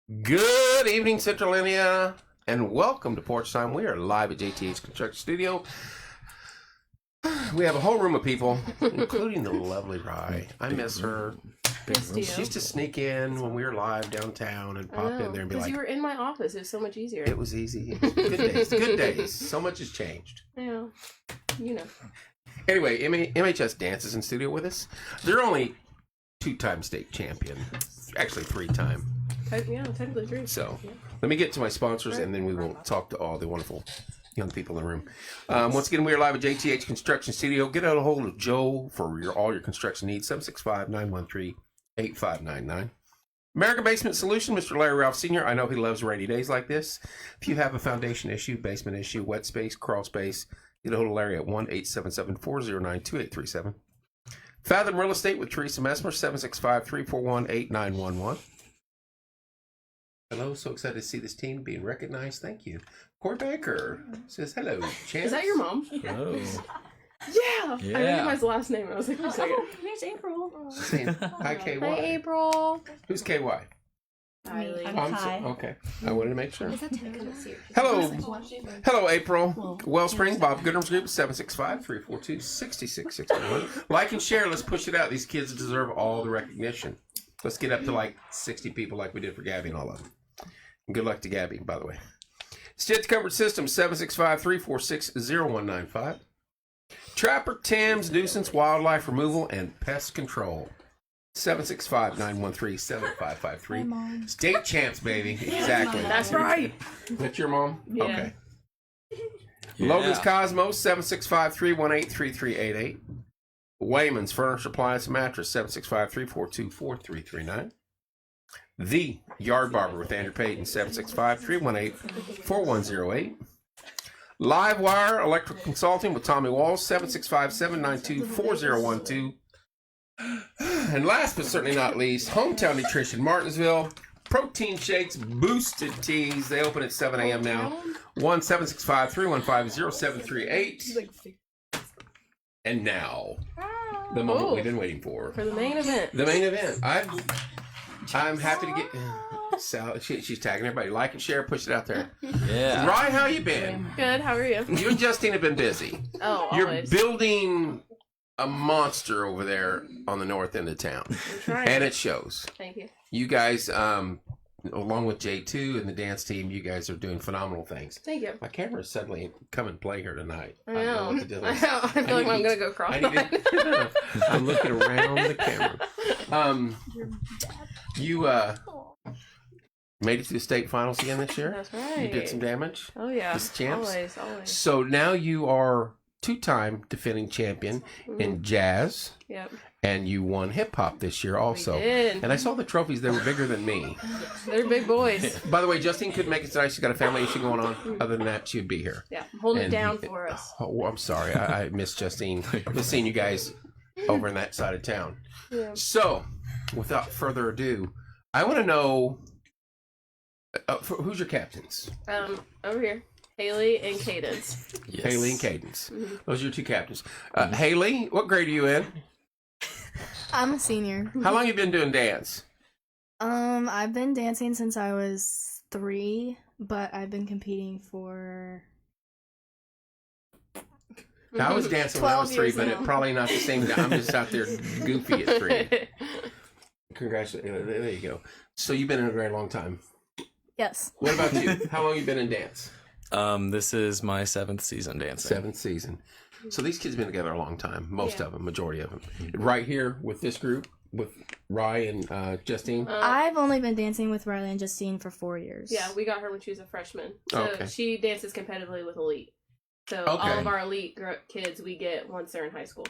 Good evening, Central India, and welcome to Porch Time. We are live at JTH Construction Studio. We have a whole room of people, including the lovely Rye. I miss her. She used to sneak in when we were live downtown and pop in there and be like... Because you were in my office. It was so much easier. It was easy. It was good days. Good days. So much has changed. Yeah. You know. Anyway, MHS Dance is in studio with us. They're only two-time state champion. Actually, three-time. Yeah, technically true. So, let me get to my sponsors, and then we will talk to all the wonderful young people in the room. Once again, we are live at JTH Construction Studio. Get a hold of Joe for all your construction needs. 765-913-8599. American Basement Solution, Mr. Larry Ralph Sr. I know he loves rainy days like this. If you have a foundation issue, basement issue, wet space, crawl space, get a hold of Larry at 1-877-409-2837. Fathom Real Estate with Teresa Messmer, 765-341-8911. Hello, so excited to see this team being recognized. Thank you. Corey Baker says hello, champs. Is that your mom? Hello. Yeah. I recognized the last name. I was like, wait a second. Oh, here's April. She's saying, hi, KY. Hi, April. Who's KY? Riley. Hi. Okay. I wanted to make sure. Is that Hello. Hello, April. Wellspring, Bob Goodham's Group, 765-342-6661. Like and share. Let's push it out. These kids deserve all the recognition. Let's get up to like 60 people like we did for Gabby and all of them. And good luck to Gabby, by the way. Stitch Comfort System, 765-346-0195. Trapper Tim's Nuisance Wildlife Removal and Pest Control, 765-913-7553. State champs, baby. Exactly. That's right. That's your mom? Yeah. Okay. Yeah. Logan's Cosmos, 765-318-3388. Wayman's Furniture Appliance and Mattress, 765-342-4339. The Yard Barber with Andrew Payton, 765-318-4108. Livewire Electrical Consulting with Tommy Walls, 765-792-4012. And last but certainly not least, Hometown Nutrition Martinsville. Protein shakes, boosted teas. They open at 7 a.m. now. 1-765-315-0738. And now, the moment we've been waiting for. For the main event. The main event. I'm happy to get... Sally, she's tagging everybody. Like and share, push it out there. Yeah. Ryan, how you been? Good. How are you? You and Justine have been busy. Oh, You're always. building a monster over there on the north end of town. I'm trying. And it shows. Thank you. You guys, along with J2 and the dance team, you guys are doing phenomenal things. Thank you. My camera is suddenly come and play here tonight. I know. what the deal I is. know. I feel like I'm going to go cross. I'm looking around the camera. You made it to the state finals again this year. That's right. You did some damage. Oh, yeah. Just champs. Always. So now you are two-time defending champion in jazz. Yep. And you won hip-hop this year also. We did. And I saw the trophies. They were bigger than me. They're big boys. By the way, Justine couldn't make it tonight. She's got a family issue going on. Other than that, she would be here. Yeah. I'm holding it And down for us. Oh, I'm sorry. I miss Justine. Miss seeing you guys over in that side of town. Yeah. So, without further ado, I want to know who's your captains? Over here. Haley and Cadence. Yes. Haley and Cadence. Those are your two captains. Haley, what grade are you in? I'm a senior. How long have you been doing dance? I've been dancing since I was 3, but I've been competing for... I was dancing when I was 12 3, but years it probably not the same. I'm just out there goofy at 3. Congratulations. There you go. So you've been in a very long time. Yes. What about you? How long have you been in dance? This is my 7th season dancing. 7th season. So these kids have been together a long time. Most of them, majority of them. Right here with this group, with Rye and Justine. I've only been dancing with Riley and Justine for 4 years. Yeah, we got her when she was a freshman. So Okay. she dances competitively with elite. So all of our elite kids we get once they're in high school.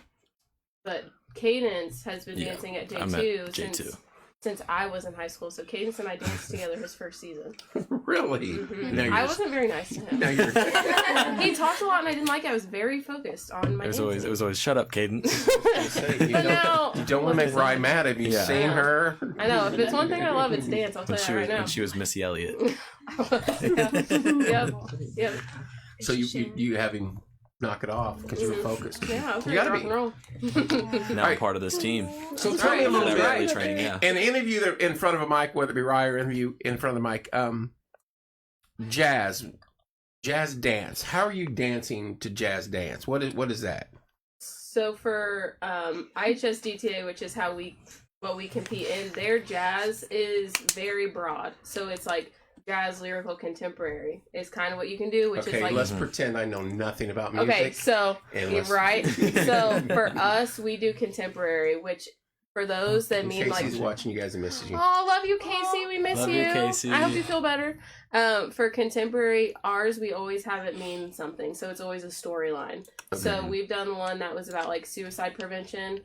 But Cadence has been dancing at I'm J2, at J2 since I was in high school. So Cadence and I danced together his first season. Really? Now you're I wasn't very nice to him. Now you're, He talked a lot and I didn't like it. I was very focused on my dancing. It was always shut up, Cadence. you don't want to make Rye mad. Have you seen her? I know. If it's one thing I love, it's dance. I'll tell you that right now. When she was Missy Elliott. Yep. So you having knock it off because you were focused. Yeah, okay, You gotta rock be. and roll. Now I'm part of this team. So tell me a little Directly bit. training, yeah. And any of you that are in front of a mic, whether it be Rye or any of you in front of the mic, jazz dance. How are you dancing to jazz dance? What is that? So for IHS DTA, which is what we compete in, their jazz is very broad. So it's like jazz, lyrical, contemporary is kind of what you can do, which is like... let's pretend I know nothing about music. Okay, so, right? So for us, we do contemporary, which for those that mean Casey's like... watching you guys and misses you. Oh, love you, Casey. We miss Love you. you, Casey. I hope you feel better. For contemporary, ours, we always have it mean something. So it's always a storyline. Okay. So we've done one that was about like suicide prevention.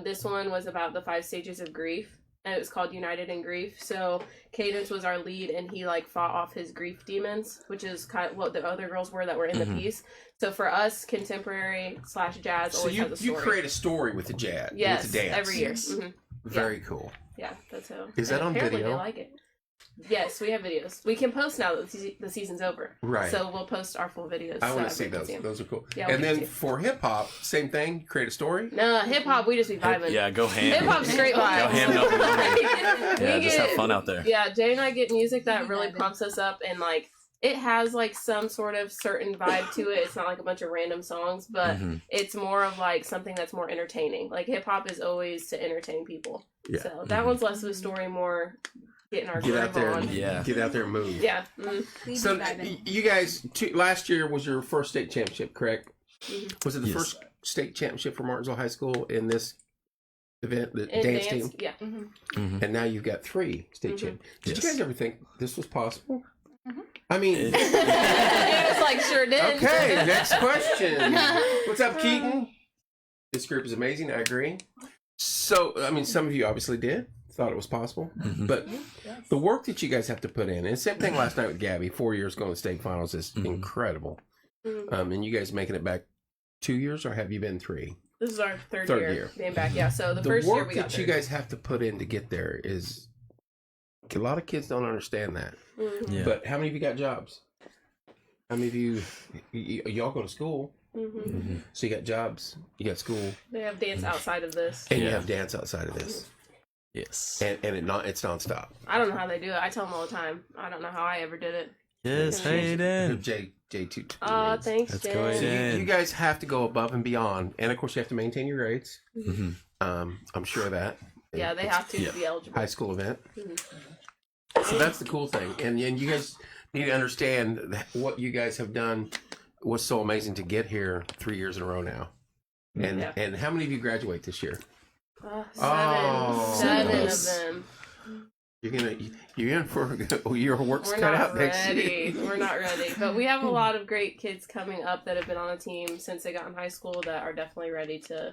This one was about the 5 stages of grief. And it was called United in Grief. So Cadence was our lead, and he like fought off his grief demons, which is kind of what the other girls were that were in the piece. So for us, contemporary / jazz always has a story. You create a story with the jazz, yes, with the dance. every year. Mm-hmm. Very cool. Yeah, that's how. Is that on apparently video? They like it. Yes, we have videos. We can post now that the season's over. Right. So we'll post our full videos. I want to so see everyone those. can see 'em. Those are cool. Yeah, and we can then for hip hop, same thing. You create a story. No, hip hop, we just be vibing. Yeah, go ham. Hip hop's straight Go vibes. ham up. Yeah, We just get- have fun out there. Yeah, Jay and I get music that really pumps us up, and like it has like some sort of certain vibe to it. It's not like a bunch of random songs, but it's more of like something that's more entertaining. Like hip hop is always to entertain people. Yeah. So that one's less of a story, more getting our Get out groove there. on. Yeah. Get out there and move. Yeah. So you guys, last year was your first state championship, correct? Was it the Yes. first state championship for Martinsville High School in this event, the And dance team? Yeah. And now you've got 3 state champions. Did you Yes. guys ever think this was possible? I mean, It's like sure did. okay, next question. What's up, Keaton? This group is amazing. I agree. So, I mean, some of you obviously did, thought it was possible, but the work that you guys have to put in, and same thing last night with Gabby, 4 years going to state finals is incredible. And you guys making it back 2 years, or have you been 3? This is our third Third year year. being back. Yeah. So the The first year work we got that you third. guys have to put in to get there is, a lot of kids don't understand that. Yeah. But how many of you got jobs? How many of y'all go to school? So you got jobs, you got school, They have dance outside of this. and you Yeah. have dance outside of this, Yes. and it's nonstop. I don't know how they do it. I tell them all the time. I don't know how I ever did it. Yes, Hayden. J2. Oh, thanks, Let's Jen. go, Jen. You guys have to go above and beyond, and of course you have to maintain your grades. Mhm. I'm sure of that. Yeah, they have to be eligible. High school event. So that's the cool thing, and you guys need to understand that what you guys have done was so amazing to get here 3 years in a row now. And Yeah. and how many of you graduate this year? Seven Nice. of them. You're in for your work's We're cut not out next ready. year. We're not ready. But we have a lot of great kids coming up that have been on the team since they got in high school that are definitely ready to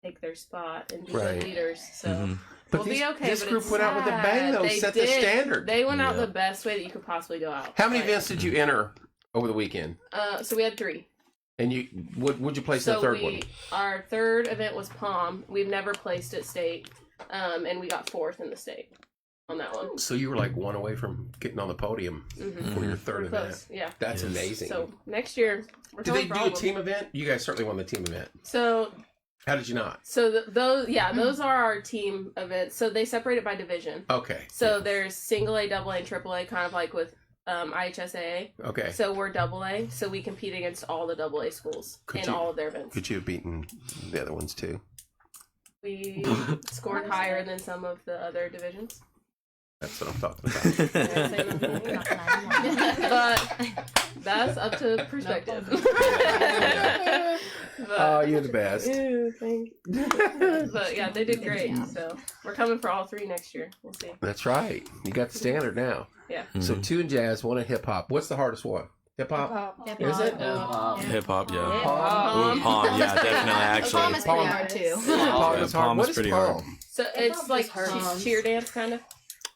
take their spot and be Right. good leaders. So But we'll these- be okay. this but group it's went out with a sad. bang, though, They set the did. standard. They went out Yeah. the best way that you could possibly go out. How many Like, events did you enter over the weekend? So we had 3. And would you place in the third one? Our third event was Palm. We've never placed at state, and we got 4th in the state on that one. So you were like one away from getting on the podium for your third We're event. close. Yeah. That's Yes. amazing. So next year, we're Did they going for do all a of them. team event? You guys certainly won the team event. So How did you not? those are our team events. So they separate it by division. Okay. So there's single A, double A, and triple A, kind of like with IHSAA. Okay. So we're double A, so we compete against all the double A schools in all of their events. Could you have beaten the other ones too? We scored higher than some of the other divisions. That's what I'm talking about. But that's up to perspective. Oh, you're the best. Ew, thank you. But yeah, they did great. So we're coming for all 3 next year. We'll see. That's right. You got the standard now. Yeah. So 2 in jazz, 1 in hip hop. What's the hardest one? Hip hop? Is it? Hip hop, yeah. Palm. Ooh, palm, yeah, definitely. Actually, Palm is pretty hard too. Palm is hard. Palm What is is pretty palm? hard. So it's like cheer dance kind of.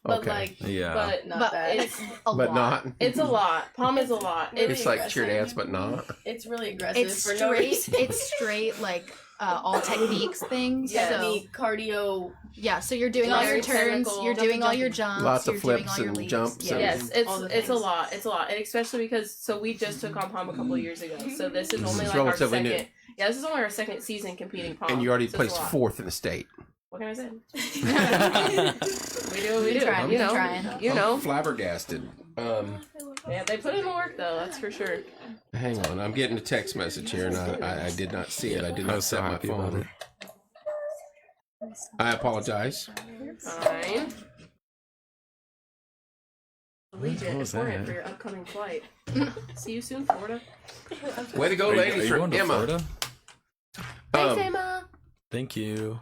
But Okay. like, Yeah. but Not bad. it's But not. it's a lot. Palm is a lot. It's like aggressive. cheer dance, but not. It's really aggressive It's for no straight. reason. It's straight like all techniques things. Yeah. So The cardio. yeah, so you're doing all your turns, Technical. you're doing all your jumps, Lots of you're doing flips all your and leaps. jumps Yeah. and- Yes, all the it's a things. lot. It's a lot, and especially because we just took on pom a couple of years ago, so this is only is like our relatively second. new. Yeah, this is only our second season competing pom. And you already so it's a placed lot. 4th in the state. What can I say? We do what we do. Trying, You know, trying. you I'm know. flabbergasted. Yeah, they put in the work though. That's for sure. Hang on, I'm getting a text message here, and I did not see it. I did I not was so set my happy about phone. I apologize. Fine. Allegiant, was important that? for your upcoming flight. See you soon, Florida. Way to go, Are you- ladies, are you for going to Emma. Florida? Thanks, Um, Emma. Thank you.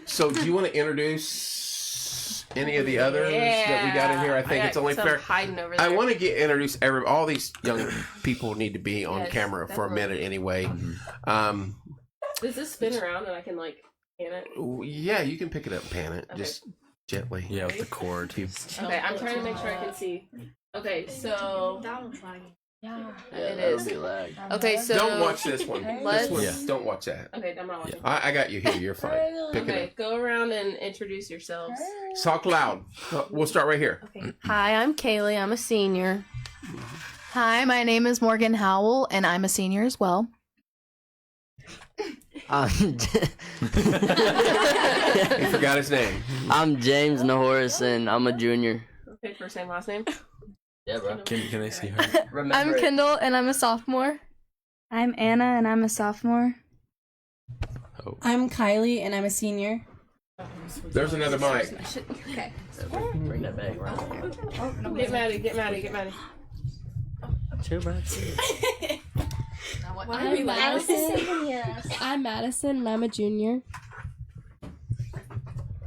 So, do you want to introduce any of the others that we got in here? I think it's only fair. Hiding over there. I want to introduce all these young people need to be on Yes, camera for a definitely. minute anyway. Mm-hmm. Does this spin around and I can like pan it? Yeah, you can pick it up and pan it Okay. just gently. Yeah, with the cord. Okay, I'm trying to make sure I can see. Okay, so That one's lagging. Yeah. it is. Okay, so Don't watch this one. Let's- This one, Yeah. don't watch that. Okay, I'm not watching. I got you here. You're fine. Pick Okay, it go around and introduce yourselves. up. Talk loud. We'll start right here. Hi, I'm Kaylee. I'm a senior. Hi, my name is Morgan Howell, and I'm a senior as well. He forgot his name. I'm James Nahoris, and I'm a junior. Okay, first name, last name. Yeah, bro. Can I see her? I'm Kendall, and I'm a sophomore. I'm Anna, and I'm a sophomore. Oh. I'm Kylie, and I'm a senior. There's another mic. Okay. Bring that bag around. Get Maddie, get Maddie, get Maddie. Chill, bro. I'm Madison. I'm Madison, and I'm a junior.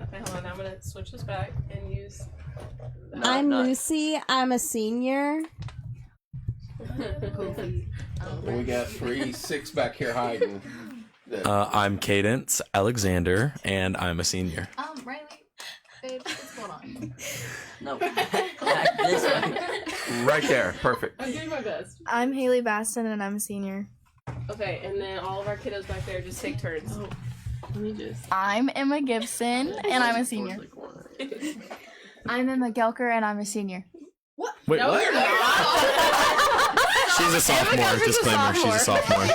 Okay, hold on. I'm gonna switch this back and use. I'm not- Lucy. I'm a senior. And we got 3-6 back here hiding. I'm Cadence Alexander, and I'm a senior. Riley, babe, what's going on? No. Back this way. Right there. Perfect. I'm doing my best. I'm Haley Baston, and I'm a senior. Okay, and then all of our kiddos back there just take turns. I'm Emma Gibson, and I'm a senior. I'm Emma Gelker, and I'm a senior. Wait, No, what? you're not. She's a sophomore. Disclaimer: she's a sophomore.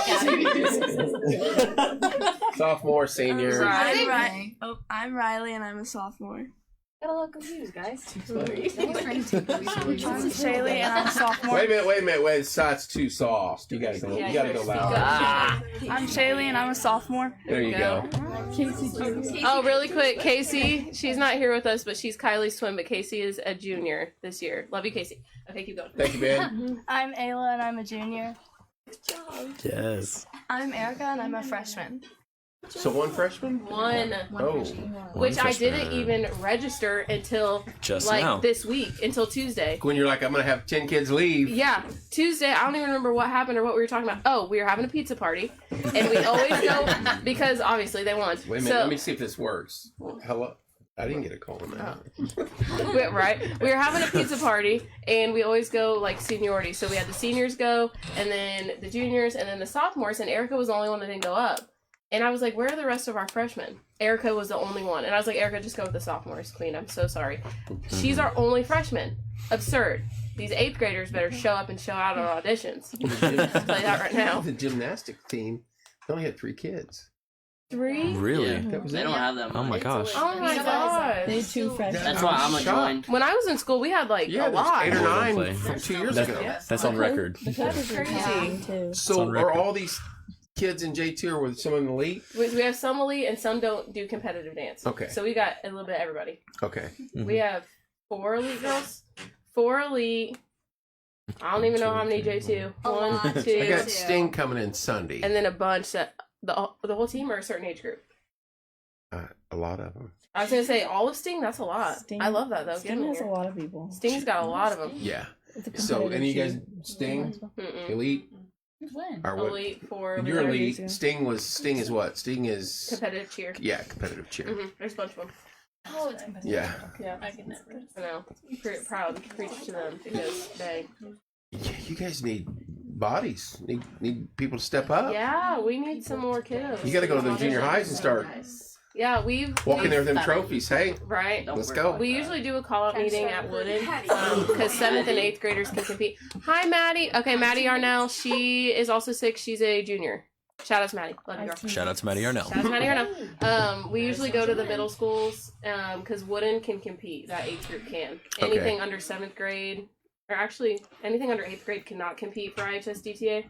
Sophomore, senior. Right. I'm Riley, and I'm a sophomore. Got a little confused, guys. I'm Shaylee, and I'm a sophomore. Wait a minute. Wait. The side's too soft. You gotta go. Yeah, You gotta go speak loud. up. I'm Shaylee, and I'm a sophomore. There you go. Oh, really quick, Casey. She's not here with us, but she's Kylie's twin. But Casey is a junior this year. Love you, Casey. Okay, keep going. Thank you, Ben. I'm Ayla, and I'm a junior. Yes. I'm Erica, and I'm a freshman. So one freshman? One, Oh. which I didn't freshman. even register until Just like now. this week, until Tuesday. When you're like, I'm gonna have 10 kids leave. Yeah, Tuesday. I don't even remember what happened or what we were talking about. Oh, we were having a pizza party, and we always go because obviously they won. Wait a minute. So, Let me see if this works. Hello. I didn't get a call on that. right, we were having a pizza party, and we always go like seniority. So we had the seniors go, and then the juniors, and then the sophomores. And Erica was the only one that didn't go up. And I was like, where are the rest of our freshmen? Erica was the only one. And I was like, Erica, just go with the sophomores, Queen. I'm so sorry. She's our only freshman. Absurd. These 8th graders better show up and show out on auditions. I'll tell you that right now. The gymnastic team only had 3 kids. 3? Really? Yeah. That was They it. don't have that Oh much. my gosh. Oh my god. They two freshmen. That's why I'm a join. When I was in school, we had like Yeah, a lot. there's 8 or More than 9 play. from 2 years That's, ago. that's on record. That is crazy. too. So on are record. all these kids in J2 or with someone elite? We have some elite and some don't do competitive dance. Okay. So we got a little bit of everybody. Okay. We have 4 elite girls, 4 elite. I don't even know how many J2. A 1, lot. 2, I got Sting coming in Sunday. and then a bunch that the whole team or a certain age group. A lot of them. I was gonna say all of Sting. That's a lot. Sting- I love that though. Get Sting them has a here. lot of people. Sting's got a lot of them. Yeah. It's a So, any of you guys competitive Sting, Mm-mm. elite, When? or what? Elite 4. You're over there. elite. Sting is what? Sting is Competitive cheer. yeah, competitive cheer. There's a bunch of them. Oh, it's Yeah. Yeah, I can never. I know. Proud to preach to them because they. Yeah, you guys need bodies. Need people to step up. Yeah, we need some more kiddos. You got to go to the junior highs and start Yeah, we've walking there with them trophies. Hey, right. let's go. We usually do a call-out meeting at Wooden because 7th and 8th graders can compete. Hi, Maddie. Okay, Maddie Arnell. She is also 6. She's a junior. Shout out to Maddie. Love you, girl. Shout out to Maddie Arnell. Shout out to Maddie Arnell. We usually go to the middle schools because Wooden can compete. That 8th group can. Anything under 7th grade, or actually anything under 8th grade cannot compete for IHS DTA,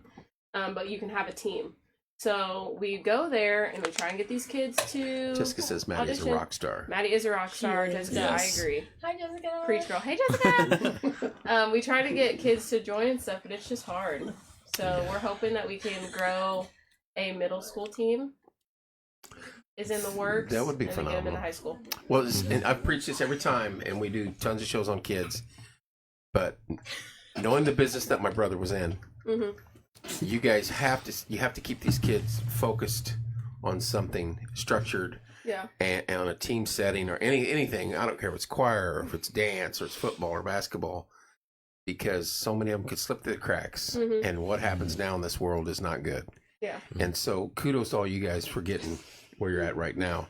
but you can have a team. So we go there and we try and get these kids to Jessica says Maddie's audition. a rock star. Maddie is a rock star. Jessica, Yes. I agree. Hi, Jessica. Preach, girl. Hey, Jessica. We try to get kids to join and stuff, but it's just hard. So we're hoping that we can grow a middle school team. Is in the works. That would be and then get them phenomenal. into high school. Well, and I've preached this every time, and we do tons of shows on kids. But knowing the business that my brother was in, hmm you guys have to keep these kids focused on something structured Yeah. and on a team setting or anything. I don't care if it's choir or if it's dance or it's football or basketball, because so many of them could slip through the cracks. Mhm. And what happens now in this world is not good. Yeah. And so kudos to all you guys for getting where you're at right now.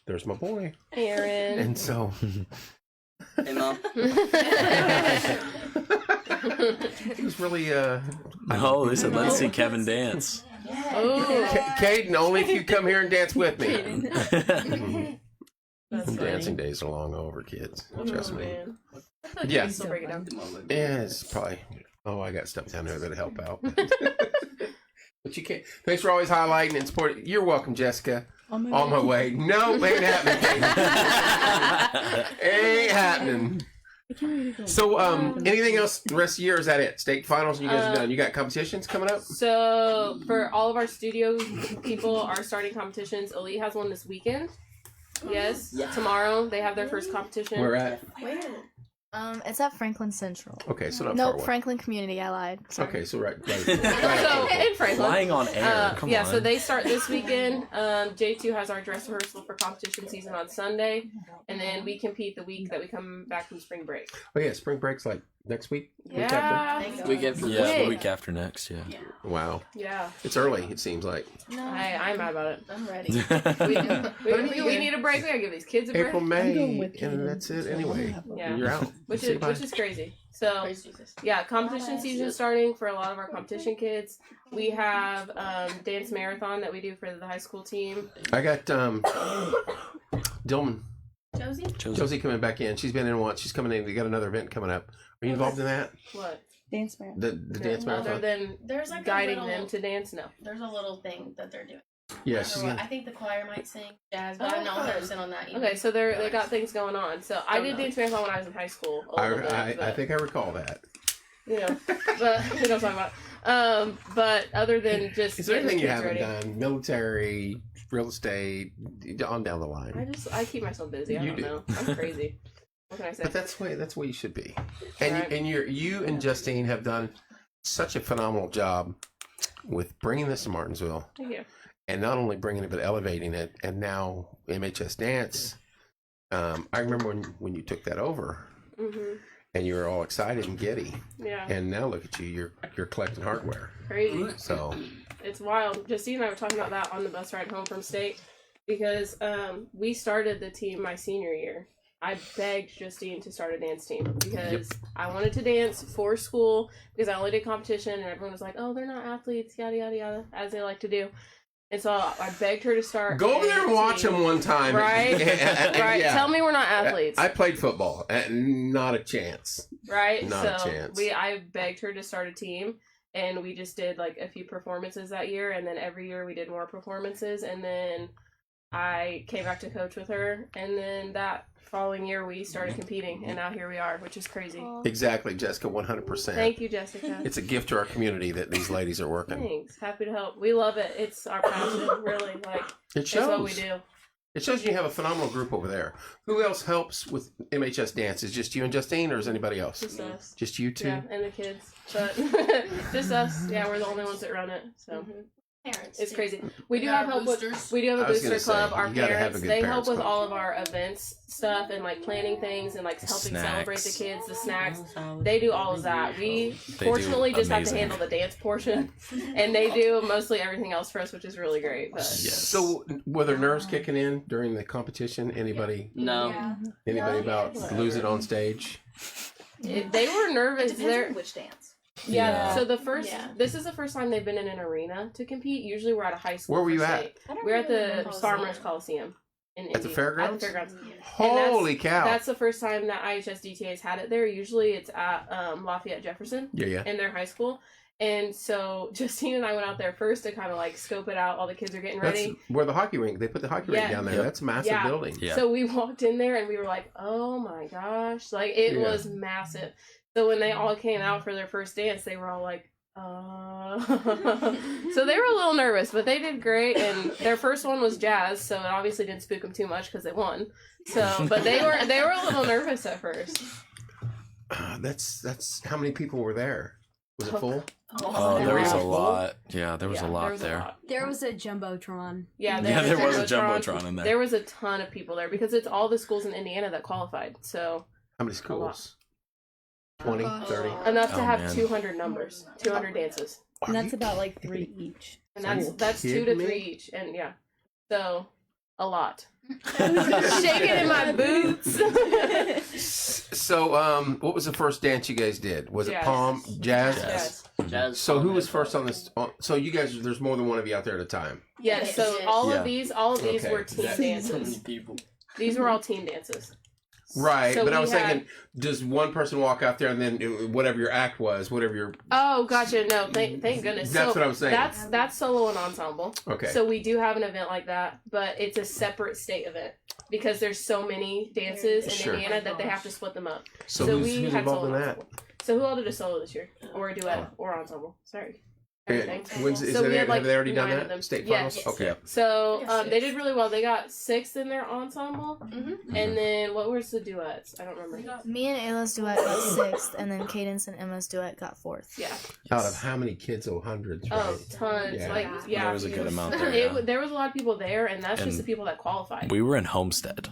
There's my boy. Aaron. And so Hey, Mom. he was really No, they said let's see Kevin dance. Oh, Caden, only if you come here and dance with me. that's funny. Dancing days are long over, kids. Trust Oh, me. man. I feel like Yeah. you can still break it down. Yeah, it's probably. Oh, I got stuff down there that'll help out. But you can't. Thanks for always highlighting and supporting. You're welcome, Jessica. On my way. No, ain't happening. Ain't happening. So, anything else the rest of the year? Or is that it? State finals and you guys are done. You got competitions coming up? So for all of our studio people are starting competitions. Elite has one this weekend. Yes. Yeah. Tomorrow they have their first competition. Where at? It's at Franklin Central. Okay, so not far Nope, away. Franklin Community. I lied. Sorry. Okay, so right. So in Franklin. Flying on air. Come yeah, on. so they start this weekend. J2 has our dress rehearsal for competition season on Sunday, and then we compete the week that we come back from spring break. Oh yeah, spring break's like next week. Week after? Yeah, We get Yeah, Wait. the week after next. Yeah. Wow, yeah. it's early. It seems like I'm mad about it. I'm ready. We need a break. We gotta give these kids a break. April, May, and that's it anyway. Yeah. You're out. Which Say is bye. which is crazy. So yeah, competition season starting for a lot of our competition kids. We have dance marathon that we do for the high school team. I got Dillman. Josie? Josie coming back in. She's been in once. She's coming in. We got another event coming up. Are you involved in that? What? Dance marathon. The dance Other marathon? than There's like guiding a little, them to dance, no. There's a little thing that they're doing. Yeah, she's I gonna. think the choir might sing jazz, but Oh, I'm not fun. 100% on that either. Okay, so they got things going on. So I did dance marathon when I was in high school. A little bit, I but, think I recall that. you know, but we don't talk about it. But other than just Is there getting the anything you kids haven't ready, done? Military, real estate, on down the line. I keep myself busy. I You don't do. know. I'm crazy. What can I say? But that's where you should be. And Right. you and Justine have done such a phenomenal job with bringing this to Martinsville, Thank you. and not only bringing it but elevating it. And now MHS Dance. I remember when you took that over, hmm and you were all excited and giddy. Yeah, And now look at you, you're collecting hardware. crazy. So It's wild. Justine and I were talking about that on the bus ride home from state because we started the team my senior year. I begged Justine to start a dance team because I wanted to dance for school because I only did competition and everyone was like, oh, they're not athletes, yada, yada, yada, as they like to do. And so I begged her to start. go over there and watch them one time. Right? Right. Yeah. Tell me we're not athletes. I played football. Not a chance. Right? Not a so chance. I begged her to start a team and we just did like a few performances that year and then every year we did more performances and then I came back to coach with her and then that following year we started competing and now here we are, which is crazy. Exactly, Jessica, 100%. Thank you, Jessica. It's a gift to our community that these ladies are working. Thanks. Happy to help. We love it. It's our passion, really. Like It it's shows. what we do. It shows you have a phenomenal group over there. Who else helps with MHS Dance? Is just you and Justine, or is anybody else? Just us. Just you two? Yeah, and the kids. But just us. Yeah, we're the only ones that run it. So It's crazy. We do have help with. We do have a I was booster gonna say, club. Our you gotta have parents, a good they help parents with club. all of our events stuff and like planning things and like helping celebrate the Snacks. kids, the snacks. They do all of that. We fortunately just have to handle the dance portion, and they do mostly everything else for us, which is really great. But Yes. So, were there nerves kicking in during the competition? Anybody? No. Anybody about losing on stage? they were nervous. They're which dance. yeah. So this is the first time they've been in an arena to compete. Usually we're at a high school. Where were for you at? state. We're at the Farmers Coliseum in At the Indy. fairgrounds? At the fairgrounds. Holy cow! That's the first time that IHS DTA's had it there. Usually it's at Lafayette Jefferson yeah. in their high school. And so Justine and I went out there first to kind of like scope it out. All the kids are getting That's ready. where the hockey rink. They put the hockey rink Yeah. down there. Yep. That's a massive Yeah. building. Yeah. So we walked in there and we were like, oh my gosh. Like it Yeah. was massive. So when they all came out for their first dance, they were all like, so they were a little nervous, but they did great. And their first one was jazz, so it obviously didn't spook them too much because they won. So, but they were a little nervous at first. That's how many people were there? Was it full? Oh, there was a Full? lot. Yeah, there was a lot there was a there. lot. There was a jumbotron. Yeah, Yeah, there was a jumbotron in there. There was a ton of people there because it's all the schools in Indiana that qualified. So How many schools? 20, 30? enough to Oh, have man. 200 numbers, 200 dances, And that's about like 3 each. and Are you that's 2 to kidding 3 me? each, and yeah, so a lot. Shaking in my boots. So, what was the first dance you guys did? Was it Jazz. palm, jazz? Jazz. Jazz. So who was first on this? So you guys, there's more than one of you out there at a time. Yes, so all Yeah. of these Okay, were team that- So many dances. people. These were all team dances. Right, So but I we was had- thinking, does one person walk out there and then whatever your act was, whatever your... Oh, gotcha. No, thank goodness. That's so what I'm saying. That's solo and ensemble. Okay. So we do have an event like that, but it's a separate state event because there's so many dances in Sure. Indiana that they have to split them up. so so who's, we who's had involved in solo that? ensemble. So who all did a solo this year, or a duet, or ensemble? Sorry. Everything. When's, is So we it, had, like, have they already done 9 of that? them. State Yes. finals? Okay. So they did really well. They got 6th in their ensemble, Mm-hmm. and then what was the duets? I don't remember. Me and Ayla's duet got 6th, and then Cadence and Emma's duet got 4th. Yeah. Out of how many kids? Oh, hundreds, right? Oh, tons. Yeah. Like yeah, There was a good amount there. It, Yeah. there was a lot of people there, and that's just And the people that qualified. We were in Homestead.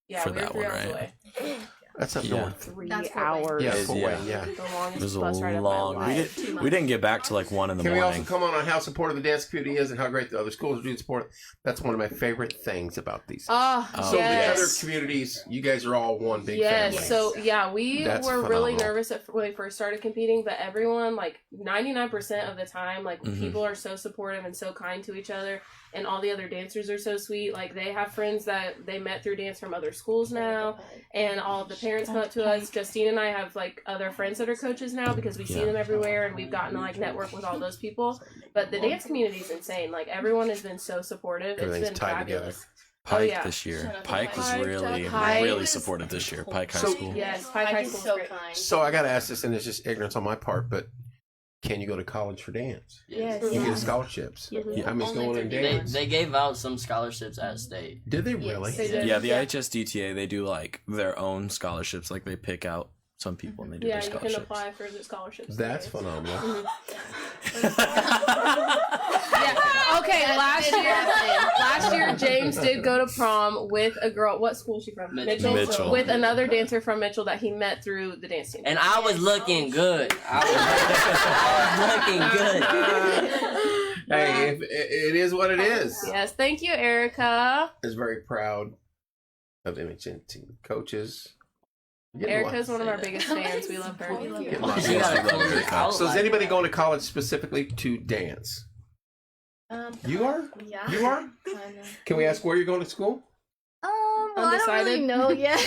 Yeah, for we were that 3 one, hours right? away. That's up Yeah. north. 3 That's Fort Wayne. hours. Yeah, It- Fort yeah. Wayne, yeah. The It longest was a bus ride of long. my life. We didn't get back to like 1 in the Can we also morning. come on how supportive the dance community is and how great the other schools are doing support? That's one of my favorite things about these. Oh, So yes. the other communities, you guys are all one big Yes, family. so yeah, we That's were really phenomenal. nervous when we first started competing, but everyone, like 99% of the time, like Mhm. people are so supportive and so kind to each other, and all the other dancers are so sweet. Like they have friends that they met through dance from other schools now, and all of the parents come up to us. Justine and I have like other friends that are coaches now because we see Yeah. them everywhere, and we've gotten to like network with all those people. But the dance community is insane. Like everyone has been so supportive. Everything's It's been tied fabulous. Pike yeah. this year. Shut up. Pike was Pike, really, Pike. really supportive this year. Pike High So- School. Yes, Pike High School's great. kind. So I got to ask this, and it's just ignorance on my part, but can you go to college for dance? Yes. You get scholarships. Mhm. I mean, it's going in They, dance. they gave out some scholarships at state. Did they really? They did. Yeah, the IHS DTA, they do like their own scholarships. Like they pick out some people and they do Yeah, their you can scholarships. apply for the scholarships. That's there. phenomenal. Yeah. Okay. Last year, James did go to prom with a girl. What school is she from? Mitchell. With another dancer from Mitchell that he met through the dance team. And I was looking good. I was looking good. Hey, it is what it is. Yes. Thank you, Erica. I was very proud of MHS team coaches. Getting Erica's lots- one of our biggest fans. We love her. getting lots She of- got a cool outline. So is anybody going to college specifically to dance? You are? Yeah. You are? Can we ask where you're going to school? Well, I don't really Undecided? know yet.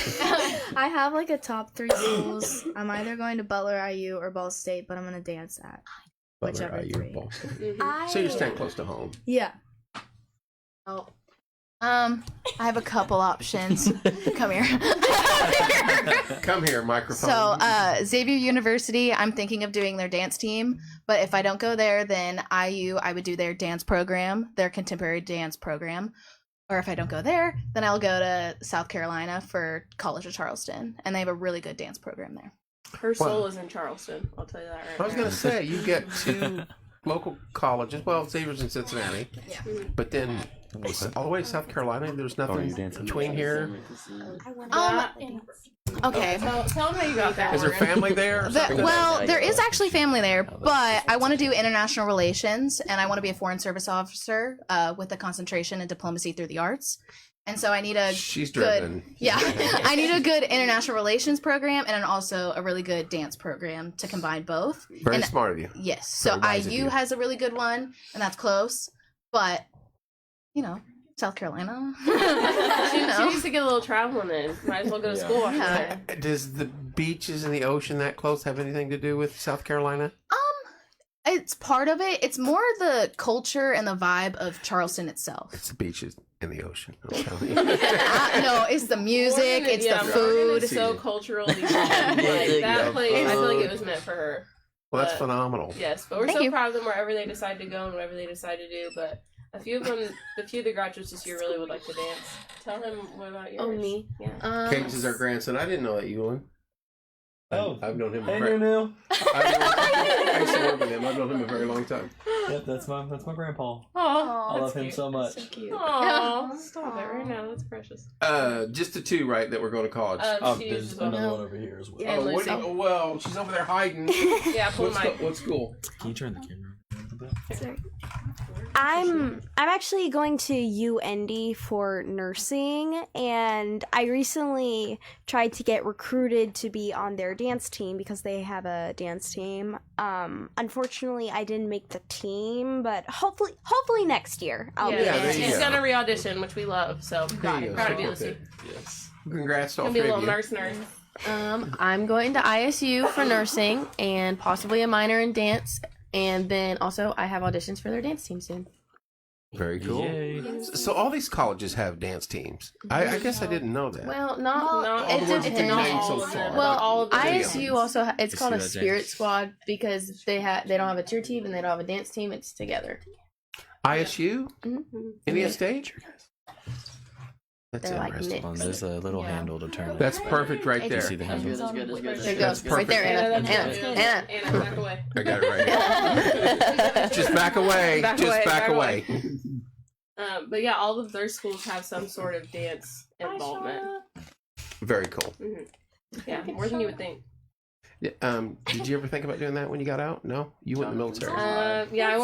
I have like a top 3 schools. I'm either going to Butler, IU, or Ball State, but I'm gonna dance at whichever Butler, IU, 3. Boston. Mhm. So you're staying close to home. Yeah. I have a couple options. Come here. Come here, microphone. So, Xavier University, I'm thinking of doing their dance team, but if I don't go there, then IU, I would do their dance program, their contemporary dance program. Or if I don't go there, then I'll go to South Carolina for College of Charleston, and they have a really good dance program there. Her soul is in Charleston. I'll tell you that right I was now. going to say, you get 2 local colleges. Well, Xavier's in Cincinnati. Yeah. But then all the way to South Carolina, there's nothing between here. Okay. Tell them how you got that. Is there family there? Well, there is actually family there, but I want to do international relations, and I want to be a foreign service officer with a concentration in diplomacy through the arts. And so I need a She's good, driven. yeah, I need a good international relations program and then also a really good dance program to combine both. Very And- smart of you. Yes. So Very wise of IU you. has a really good one, and that's close. But, South Carolina. She needs to get a little traveling in. Might as well go to school. after Yeah. that. Does the beaches and the ocean that close have anything to do with South Carolina? It's part of it. It's more the culture and the vibe of Charleston itself. It's the beaches and the ocean. I'm telling you. No, it's the music, Oregon- it's yeah, the Oregon food. is so culturally like, that place. I feel like it was meant for her. Well, that's But- phenomenal. Yes, but we're Thank so you. proud of them wherever they decide to go and whatever they decide to do. But a few of the graduates this year really would like to dance. Tell him what about yours? Oh, me? Yeah. Cadence is our grandson. I didn't know that, Ewan. Oh. I've known him. Hey, new. I used to work with him. I've known him a very long time. Yep, that's my grandpa. Oh, I love him so much. Aw, stop it right now. That's precious. Just the two, right? That we're going to college. Oh, She's there's another one over here as well. Yeah, oh, Lucy. well, she's over there hiding. Yeah, pull What the mic. what school? Can you turn the camera a bit? Sorry. I'm actually going to UND for nursing, and I recently tried to get recruited to be on their dance team because they have a dance team. Unfortunately, I didn't make the team, but hopefully next year I'll be. Yeah, there you She's go. gonna re-audition, which we love. So There you go. proud of you, Okay. Lucy. Yes. Congrats to all Gonna be a three of little you. nurse. I'm going to ISU for nursing and possibly a minor in dance. And then also, I have auditions for their dance team soon. Very cool. Yay. So all these colleges have dance teams. I guess I didn't know that. Well, not Not all it the ones that depends. you not named so all of them. far. Well, all of them. ISU also it's You called see a that, spirit James? squad because they don't have a cheer team and they don't have a dance team. It's together. ISU? Mm-hmm. Indiana State? That's They're like interesting. mixed. There's a little Yeah. handle to turn. That's perfect right You there. see the handle? There it That's goes. Right there, perfect. Anna. Anna. Anna, back away. I got it right here. Just back away. Back Just away, back back away. But yeah, all of their schools have some sort of dance involvement. Very cool. Yeah, more than you would think. Yeah, did you ever think about doing that when you got out? No? You went in the military. Yeah,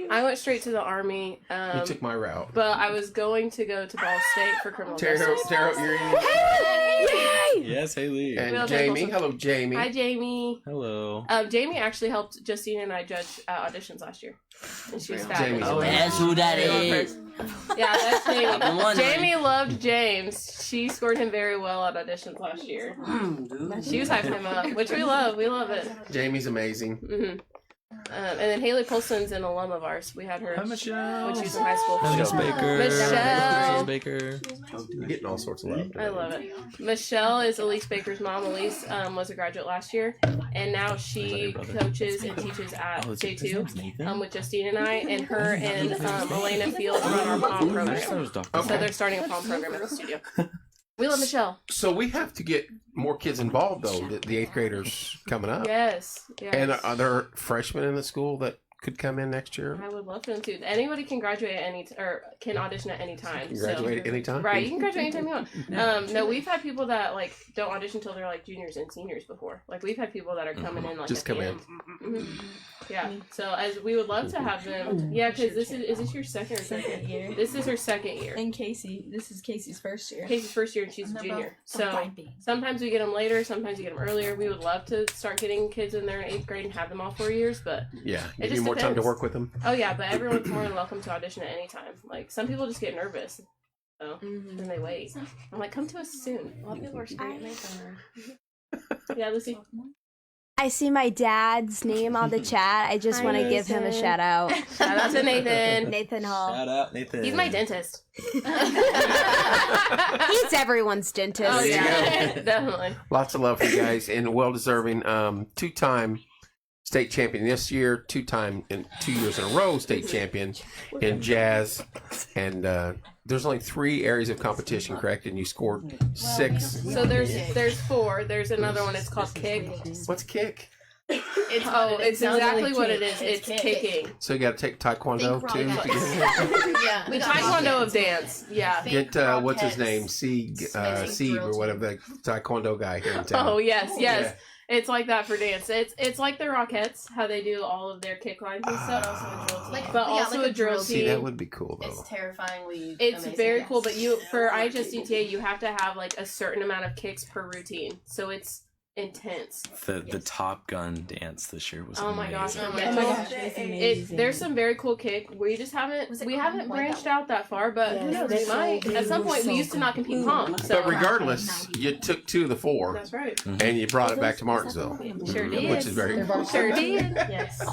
I went straight to the army. You took my route. But I was going to go to Ball State for criminal Tara, justice. you're in. Yes, Haley. We And all Jamie. take Hello, Jamie. Hi, Jamie. Hello. Jamie actually helped Justine and I judge auditions last year, and she was Jamie's fabulous. Oh, that's who that We love her. is. Yeah, that's I've been Jamie. wondering. Jamie loved James. She scored him very well at auditions last year. Dude. She was hyping him up, which we love. We love it. Jamie's amazing. hmm and then Haley Polson's an alum of ours. We had her Hi, Michelle. when she was in high school. Miss Baker. Michelle. Mrs. Baker. You're getting all sorts of love. I love it. Michelle is Elise Baker's mom. Elise was a graduate last year, and now she coaches and teaches at Oh, his J2 name's Nathan? with Justine and I, and her and Elena Fields run our pom I thought it program. was Dr. So they're starting a pom program at the studio. We love Michelle. So we have to get more kids involved, though. The eighth graders coming up. Yes. Yes. And are there freshmen in the school that could come in next year? I would love for them to. Anybody can graduate at any or can audition at any time. You graduate at any time? Right, you can graduate anytime you want. No, we've had people that like don't audition until they're like juniors and seniors before. Like we've had people that are coming in like Just at come the in. end. Mhm. Yeah. So as we would love to have them. Yeah, because this is this your second or Second year. This is her second year. And Casey, this is Casey's first year. Casey's first year and she's a junior. So sometimes we get them later, sometimes we get them earlier. We would love to start getting kids in there in 8th grade and have them all 4 years, but Yeah, It give you just more time to depends. work with them. oh yeah, but everyone's more than welcome to audition at any time. Like some people just get nervous, so then they wait. I'm like, come to us soon. A lot of people are screaming at Yeah, Lucy. I see my dad's name on the chat. I just Hi, want to give him a Nathan. shout out. Shout out to Nathan. Nathan Hall. Shout out, Nathan. He's my dentist. He's everyone's dentist. Oh There you yeah, definitely. Lots of love for you guys, and well deserving. Two-time state champion this year, two-time in 2 years in a row state champion in jazz, and there's only 3 areas of competition, correct? And you scored 6. So there's 4. There's another one. It's called kick. What's kick? It's exactly what it is. It's kicking. So you got to take Taekwondo Think too. wrong to get- Yeah, The Taekwondo of dance. Yeah. Get what's his name, Sieg or whatever, the Taekwondo guy here in town. Oh yes. Yeah. It's like that for dance. It's like the Rockettes, how they do all of their kick lines and stuff. But also a drill team. See, that would be cool though. It's terrifyingly. It's amazing, very yes. cool, but for IHSDTA, you have to have like a certain amount of kicks per routine, so it's intense. The Top Gun dance this year was Oh my gosh! amazing. Oh my gosh! There's some very cool kick. We just haven't branched out that far, but who knows? They might. At some point, we used to not compete comp. So. But regardless, you took 2 of the 4. That's right. And you brought it back to Martinsville. Sure did. Which is very cool. Sure did. Yes.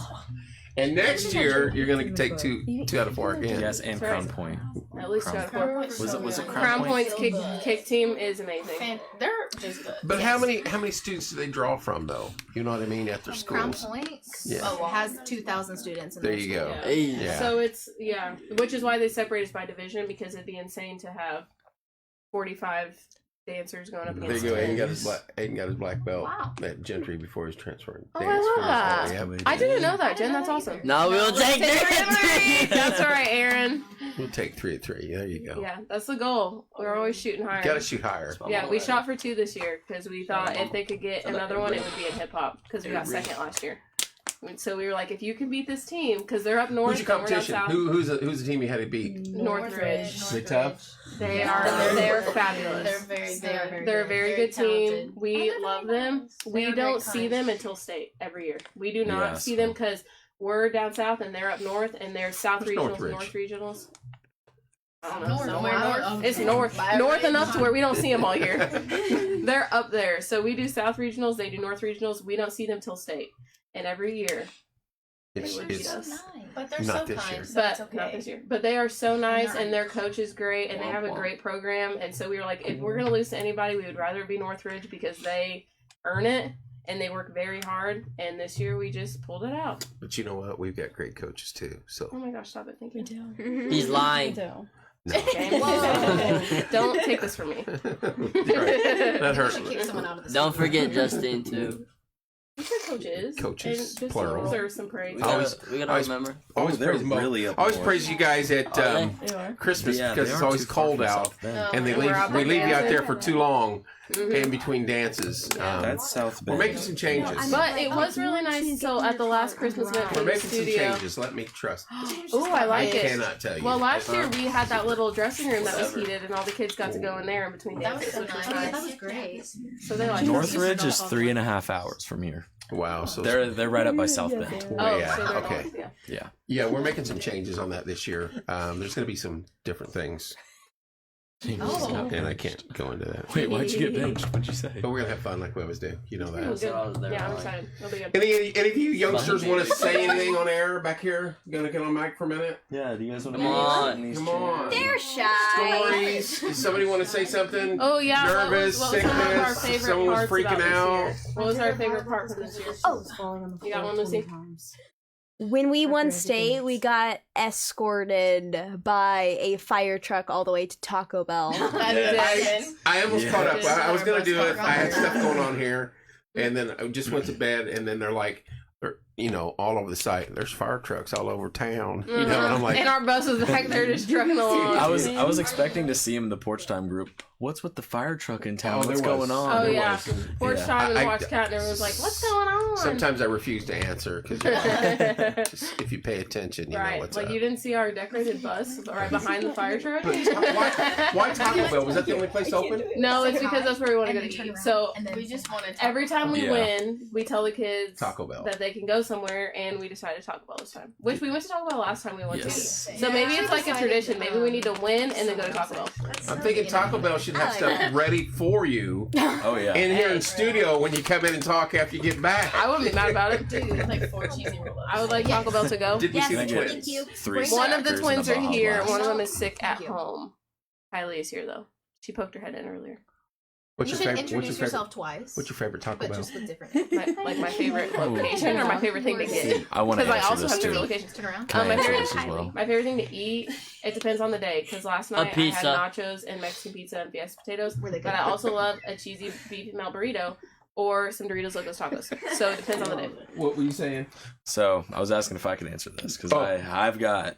And next year, you're going to take 2 out of 4 again. Yes, and That's Crown right. Point. At least Crown 4. Was it Crown Point's kick team is amazing. They're just good. But how many students do they draw from though? You know what I mean? At their Crown schools. Point Yeah. has 2,000 students in There their you school. go. Yeah. Yeah. So it's which is why they separate us by division, because it'd be insane to have 45 dancers going up There against. you go. it. Aiden got his black belt Wow. at Gentry before he's transferring. Oh, I love that. Yeah. I didn't know that, Jen. That's awesome. No, we'll take Three. that. That's all right, Aaron. We'll take 3 at 3. There you go. Yeah, that's the goal. We're always shooting higher. Got to shoot higher. Yeah, we shot for 2 this year because we thought if they could get another one, it would be in hip hop because we got second last year. And so we were like, if you can beat this team, because they're up north, Who's your and we're down competition? south. Who's the team you had to beat? Northridge. They tough? They're fabulous. They're very They're a very good team. talented. We love them. We They're don't very see kind. them until state every year. We do not Yes. see them because we're down south and they're up north, and they're south Where's regionals, Northridge? north regionals. I don't know. North, Somewhere north. north. It's north enough to where we don't see them all year. They're up there. So we do south regionals. They do north regionals. We don't see them till state, and every year It's, they would beat it's us. But they're Not so this kind, year. so But it's okay. not this year. But they are so nice, and their coach is great, and they have a great program. And so we were like, if we're gonna lose to anybody, we would rather be Northridge because they earn it and they work very hard. And this year we just pulled it out. But you know what? We've got great coaches too. So Oh my gosh, stop it! Thank you. He's lying. no. Don't take this from me. Right. That You hurt. should kick someone out of the Don't school. forget Justin too. You said coaches. Coaches, And just plural. deserve some praise. We Always- gotta always- remember. Always they're praise them both. really up Always north. praise you guys at Are Christmas Yeah, because they it's aren't always too far cold from out, South Bend. Oh, and and we're out we there leave you out there dancing. for too long Mhm. in between dances. That's South We're Bend. making some changes. But it was really nice. So at the last Christmas event for We're the making some studio. changes. Let me trust. Ooh, I like I it. cannot tell you. Well, last year we had that little dressing room that was heated, and all the kids got to go in there in between That was dances, so which was nice. nice. That was great. So they like it. Northridge is 3.5 hours from here. Wow. So They're right up by South Bend. Oh, yeah. so they're Okay. north, yeah. Yeah, we're making some changes on that this year. There's going to be some different things, Oh. and I can't go into that. Wait, why'd you get benched? What'd you say? But we're gonna have fun like we always do. You know Ooh, that. good. So I was there, Yeah, I'm like- excited. It'll be good. Any of you youngsters want to say anything on air back here? Gonna get on mic for a minute? Yeah, do you guys want to Come on. Come on. They're shy. Stories. Does somebody want to say something? Oh yeah, Nervous, what was some of our sickness, favorite someone was parts freaking about out. this year? What was our favorite part from this year? Oh, You got one, Lucy? when we won state, we got escorted by a fire truck all the way to Taco Bell. I almost Yeah. caught up. I was gonna do it. I had Yeah. stuff going on here, and then I just went to bed. And then they're like, all over the site. There's fire trucks all over town. And I'm like, and our bus was back there just trucking along. I was expecting to see him in the porch time group. What's with the fire truck in town? Oh, What's there was. going on? Oh There yeah, was. porch Yeah. time and I- watch cat, and everyone was like, "What's going on?" sometimes I refuse to answer because if you pay attention, you know right, what's like up. you didn't see our decorated bus right behind the fire truck. Why Taco Bell? Was that the only place open? No, it's because that's where we want to And go then to turn eat. around. So And then We just wanted every time we Yeah. win, we tell the kids Taco Bell. that they can go somewhere, and we decided Taco Bell this time. Which we went to Taco Bell last time we went Yes. to. So maybe it's like a tradition. Maybe we need to win and then go to Taco Bell. I'm thinking Taco Bell should have stuff ready for you Oh yeah. in here in studio when you come in and talk after you get back. I wouldn't be mad about it. Dude, like 4 cheesy roll-ups. I would like Taco Bell to go. Did we see Yes, the thank twins? you. Thank you. 3 One of the Snickers twins and are a Baja here. Blast. One of them is sick at Thank you. home. Kylie is here though. She poked her head in earlier. What's You your should favorite? introduce yourself twice. What's your favorite Taco but Bell? just with different. My favorite location or my favorite thing to get. I want to Because I answer also this have favorite too. locations. Turn around. Can I my answer favorite- this as well? My favorite thing to eat, it depends on the day. Because last night I had pizza. nachos and Mexican pizza and Fiesta potatoes. Were they But good? I also love a cheesy beef melt burrito. or some Doritos Locos Tacos. So it depends on the day. What were you saying? So I was asking if I could answer this because Oh. I've got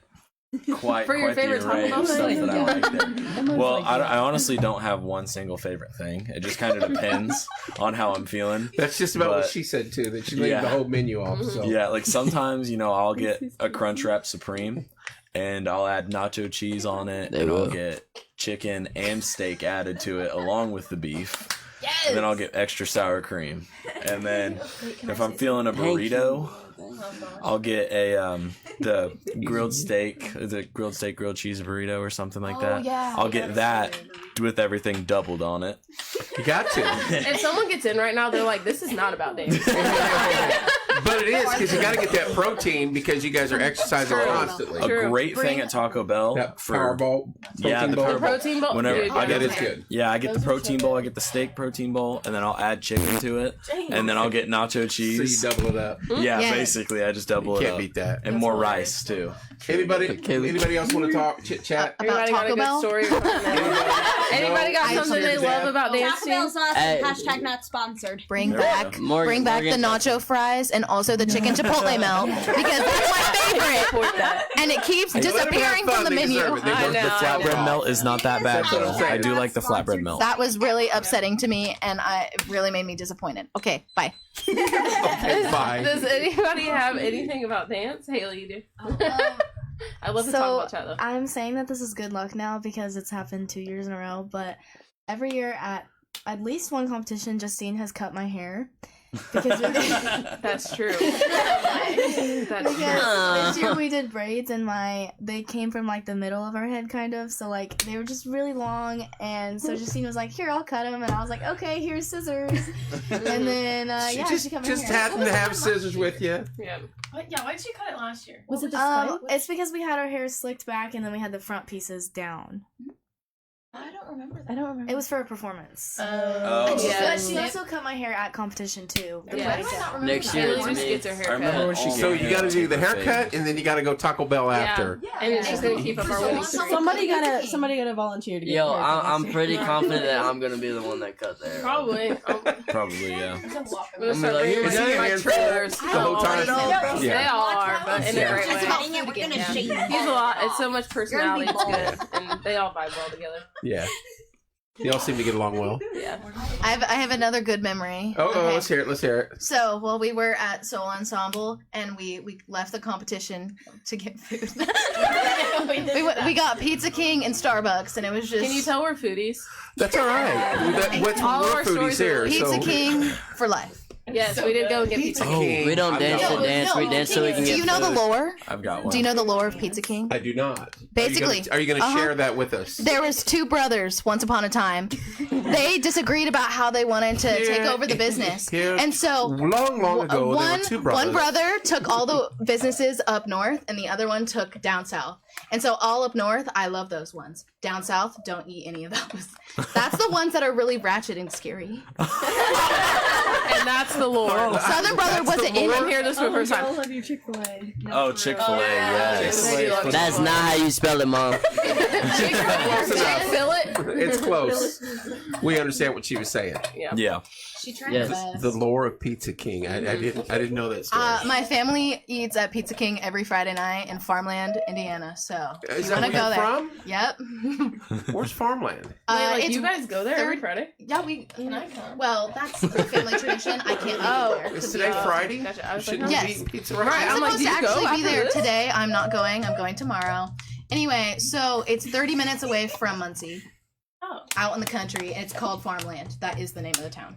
quite For your quite favorite the array Taco of Bell stuff thing? that I like there. Well, I honestly don't have one single favorite thing. It just kind of depends on how I'm feeling. That's just about what But- she said too. That she laid Yeah. the whole menu off. So Yeah, like sometimes I'll get a Crunchwrap Supreme, and I'll add nacho cheese on it, There and we I'll go. get chicken and steak added to it along with the beef. And then I'll get extra sour cream. And then if I'm feeling a burrito, I'll get the grilled steak, grilled cheese burrito or something like that. yeah. I'll get that with everything doubled on it. you got to. If someone gets in right now, they're like, "This is not about dance." But it is because you got to get that protein because you guys are exercising True. constantly. A True. great thing at Taco Bell That for Powerball, Yeah, protein the bowl. The protein bowl. Whenever Dude, I get that is yeah. good. Yeah, I get the protein bowl, I get the steak protein bowl, and then I'll add chicken to it, and then I'll get nacho So you cheese. double it up. Yeah, Yes. basically, I just double You it can't up. beat that. And more rice too. Anybody else want to talk? Chit chat? Anybody About got Taco a good Bell? story? Or something? Anybody got I have something they something to love add. about dance Taco team? Bell's us. Hey. Hashtag not sponsored. Bring There we back, go. Morgan- the Morgan- nacho fries and also the chicken chipotle melt because that's my favorite, Support that. and it keeps Let them have disappearing fun, from the they menu. deserve it. They I work know, the I flatbread Flatbread melt is not that bad That's what though. I'm saying. I do like the flatbread melt. That was really upsetting to me, and it really made me disappointed. Okay, bye. Bye. Does anybody have anything about dance? Haley, you do. I love to talk So about chat though. I'm saying that this is good luck now because it's happened 2 years in a row. But every year at least one competition, Justine has cut my hair because we did, That's true. That's true. because this year we did braids and they came from like the middle of our head kind of, so like they were just really long, and so Justine was like, "Here, I'll cut them," and I was like, "Okay, here's scissors," and then She yeah, just she cut my just hair. happened to have scissors with you. Yeah. Yeah, why did you cut it last year? Was it the It's because we had our hair slicked back and then we had the front pieces down. I don't remember that. I don't remember. It was for a performance. Oh. And she, Yeah. she also cut my hair at competition too. The Yeah. braids I don't out. remember Next that. year Haley it's just me. gets her I hair remember cut. when she So gave you me got to a do the fade. haircut and then you got to go Taco Bell after. Yeah. And it's just gonna keep up our winning streak. Somebody gotta volunteer to get Yo, a haircut I'm next pretty year. confident that I'm gonna be the one that cut there. Probably. Probably, yeah. I'm gonna start I'm like, bringing here's my that. my trailers. The whole time? They Yeah. all are, but in a Yeah. great Just way. cutting it, we're gonna Yeah. shave He's a lot. It's so much personality. It's You're gonna good, and they all vibe well together. Yeah. You all seem to get along well. Yeah. I have another good memory. Oh, Okay. let's hear it. Let's hear it. So, well, we were at Soul Ensemble, and we left the competition to get food. we got Pizza King and Starbucks, and it was just Can you tell we're foodies? That's all right. What's All we're our foodies stories are here? Pizza So King for life. Yes, we did go and get pizza. Oh, we don't dance to dance. We dance so we can Do get you know the food. lore? I've got one. Do you know the lore of Pizza King? I do not. Basically. Are you going to Uh-huh. share that with us? There was two brothers once upon a time. They disagreed about how they wanted to take over the business. And so long ago, there were two brothers. one brother took all the businesses up north, and the other one took down south. And so all up north, I love those ones. Down south, don't eat any of those. That's the ones that are really ratchet and scary. And that's the lore. Southern brother wasn't in I'm it. here this for the first time. love your Chick-fil-A. Oh, Chick-fil-A, yes. Chick-fil-A. That's not how you spell it, Mom. Close enough. Fill it. It's close. We understand what she was saying. Yeah. Yeah. She tried Yes. her best. The lore of Pizza King. I didn't know that story. My family eats at Pizza King every Friday night in Farmland, Indiana. So Is you that want to where go you're there? from? Yep. Where's Farmland? Wait, like, it's you guys go there every third- Friday? Yeah, we. Can I come? Well, that's the family tradition. I can't Oh. be there. Is today Friday? Gotcha. I was Shouldn't like, we Yes. eat pizza Right, right I'm now? I'm like, supposed do to you go actually be after there this? today. I'm not going. I'm going tomorrow. Anyway, so it's 30 minutes away from Muncie. Oh. Out in the country. It's called Farmland. That is the name of the town.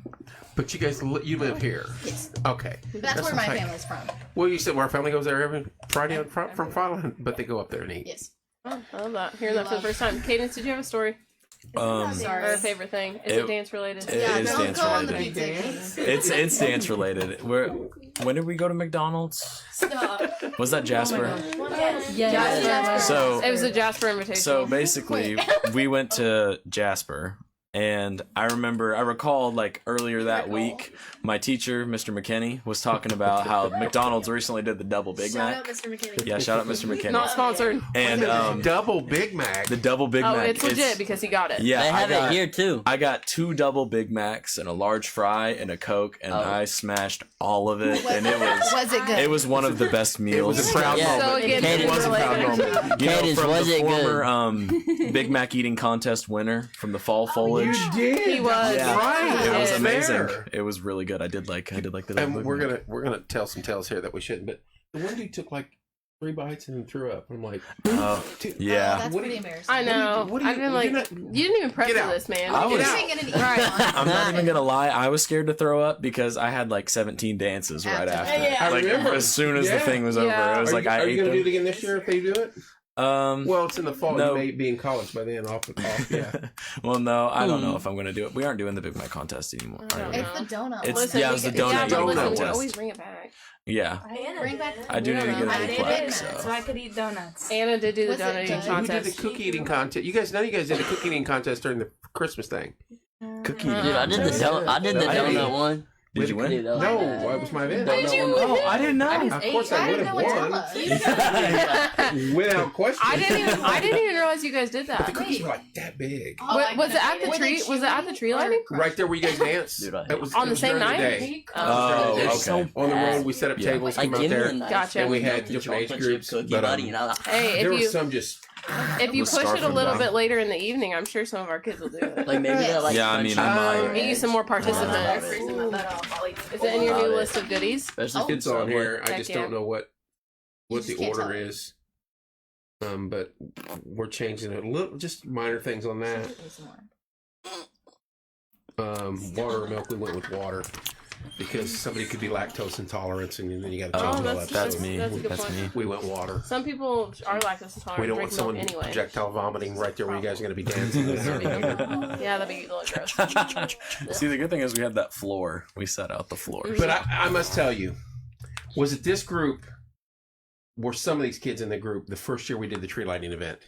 But you guys, you live here. Yes. Okay. That's where what my I'm saying. family's from. Well, you said our family goes there every Friday from Farmland, but they go up there and eat. Yes. Oh, I love that. Hearing that for the first time. Cadence, did you have a story? Or a favorite thing? Is it dance related? It is don't dance go on the related. Pizza King. It's dance related. When did we go to McDonald's? Was that Jasper? Yeah. So It was a Jasper invitation. So basically, we went to Jasper And I recall like earlier that week, my teacher, Mr. McKinney, was talking about how McDonald's recently did the double Big Mac. Shout out Mr. McKinney. Yeah, shout out Mr. McKinney. Not sponsored. And double Big Mac. the double Big Oh, Mac. it's legit because he got it. Yeah, They have it here too. I got 2 double Big Macs and a large fry and a Coke, and I smashed all of it, and it was it good? it was one of the best meals. It was a proud Yeah. moment. So again, Cadence it was a proud related. moment. You know, Cadence, from was the it former Big Mac eating contest winner from the fall foliage. did. He was. Yeah. Right. It was Yeah. amazing. There. It was really good. I did like the double And Big we're Mac. gonna tell some tales here that we shouldn't. But the one dude took like 3 bites and then threw up. I'm like, Oh, dude, yeah. That's What pretty do you- embarrassing. I know. What do you- I've been you're like, not- you didn't even prep Get for out. this, man. I was- Get out. Ain't gonna eat Right. I'm not even gonna lie. I was scared to throw up because I had like 17 dances right after. Yeah, I Like remember. as soon as the Yeah. thing was over, Yeah. it was like I are you ate gonna them. do it again this year if they do it? Well, it's in the fall. No. You may be in college by then. Off. Yeah. Well, no, I don't know if I'm gonna do it. We aren't doing the Big Mac contest anymore. I don't It's know. the donut. It's- Listen, yeah, it we was the can- yeah, donut but listen, contest. we always bring it back. Yeah, Bring back. I do need to get a I new did plaque. it. So. I could eat donuts. Anna did do the Was it donut good? eating Who Who did the contest. cookie eating contest? None of you guys did a cookie eating contest during the Christmas thing. Cookie. Dude, I did the donut one. Did you win? Dude, that was- No, it was my event. Did you Oh, win? I didn't know. Of course, I would have won. Without question. I didn't even realize you guys did But the that. cookies were like that big. Was it at the tree? Was it at the tree lighting? Right there where you guys danced. Dude, I- It was On it the was same during the night? day. Oh, It was okay. so on the road, we set up Yeah. tables, Like, came out give me there, a nice Gotcha. and we cookie, had different age chocolate groups. chip cookie, But buddy, you know. Hey, there if was you some just. if you was push it a starving little now. bit later in the evening, I'm sure some of our kids will do it. Like maybe that like Yeah, I mean, I might. Get you some more participants. Is it in your new list of goodies? Especially It's on here. I Heck just yeah. don't know what just the can't order tell. is. But we're changing it a little, just minor things on that. Water or milk, we went with water because somebody could be lactose intolerant, and then you got to change Oh, all that's- that. That's So me. that's a good That's point. me. we went water. Some people are lactose We intolerant. don't want Drink someone milk anyway. projectile vomiting right there where you guys are going to be dancing. Yeah, that'd be a little gross. See, the good thing is we had that floor. We set out the floor. But I must tell you, was it this group? Were some of these kids in the group the first year we did the tree lighting event?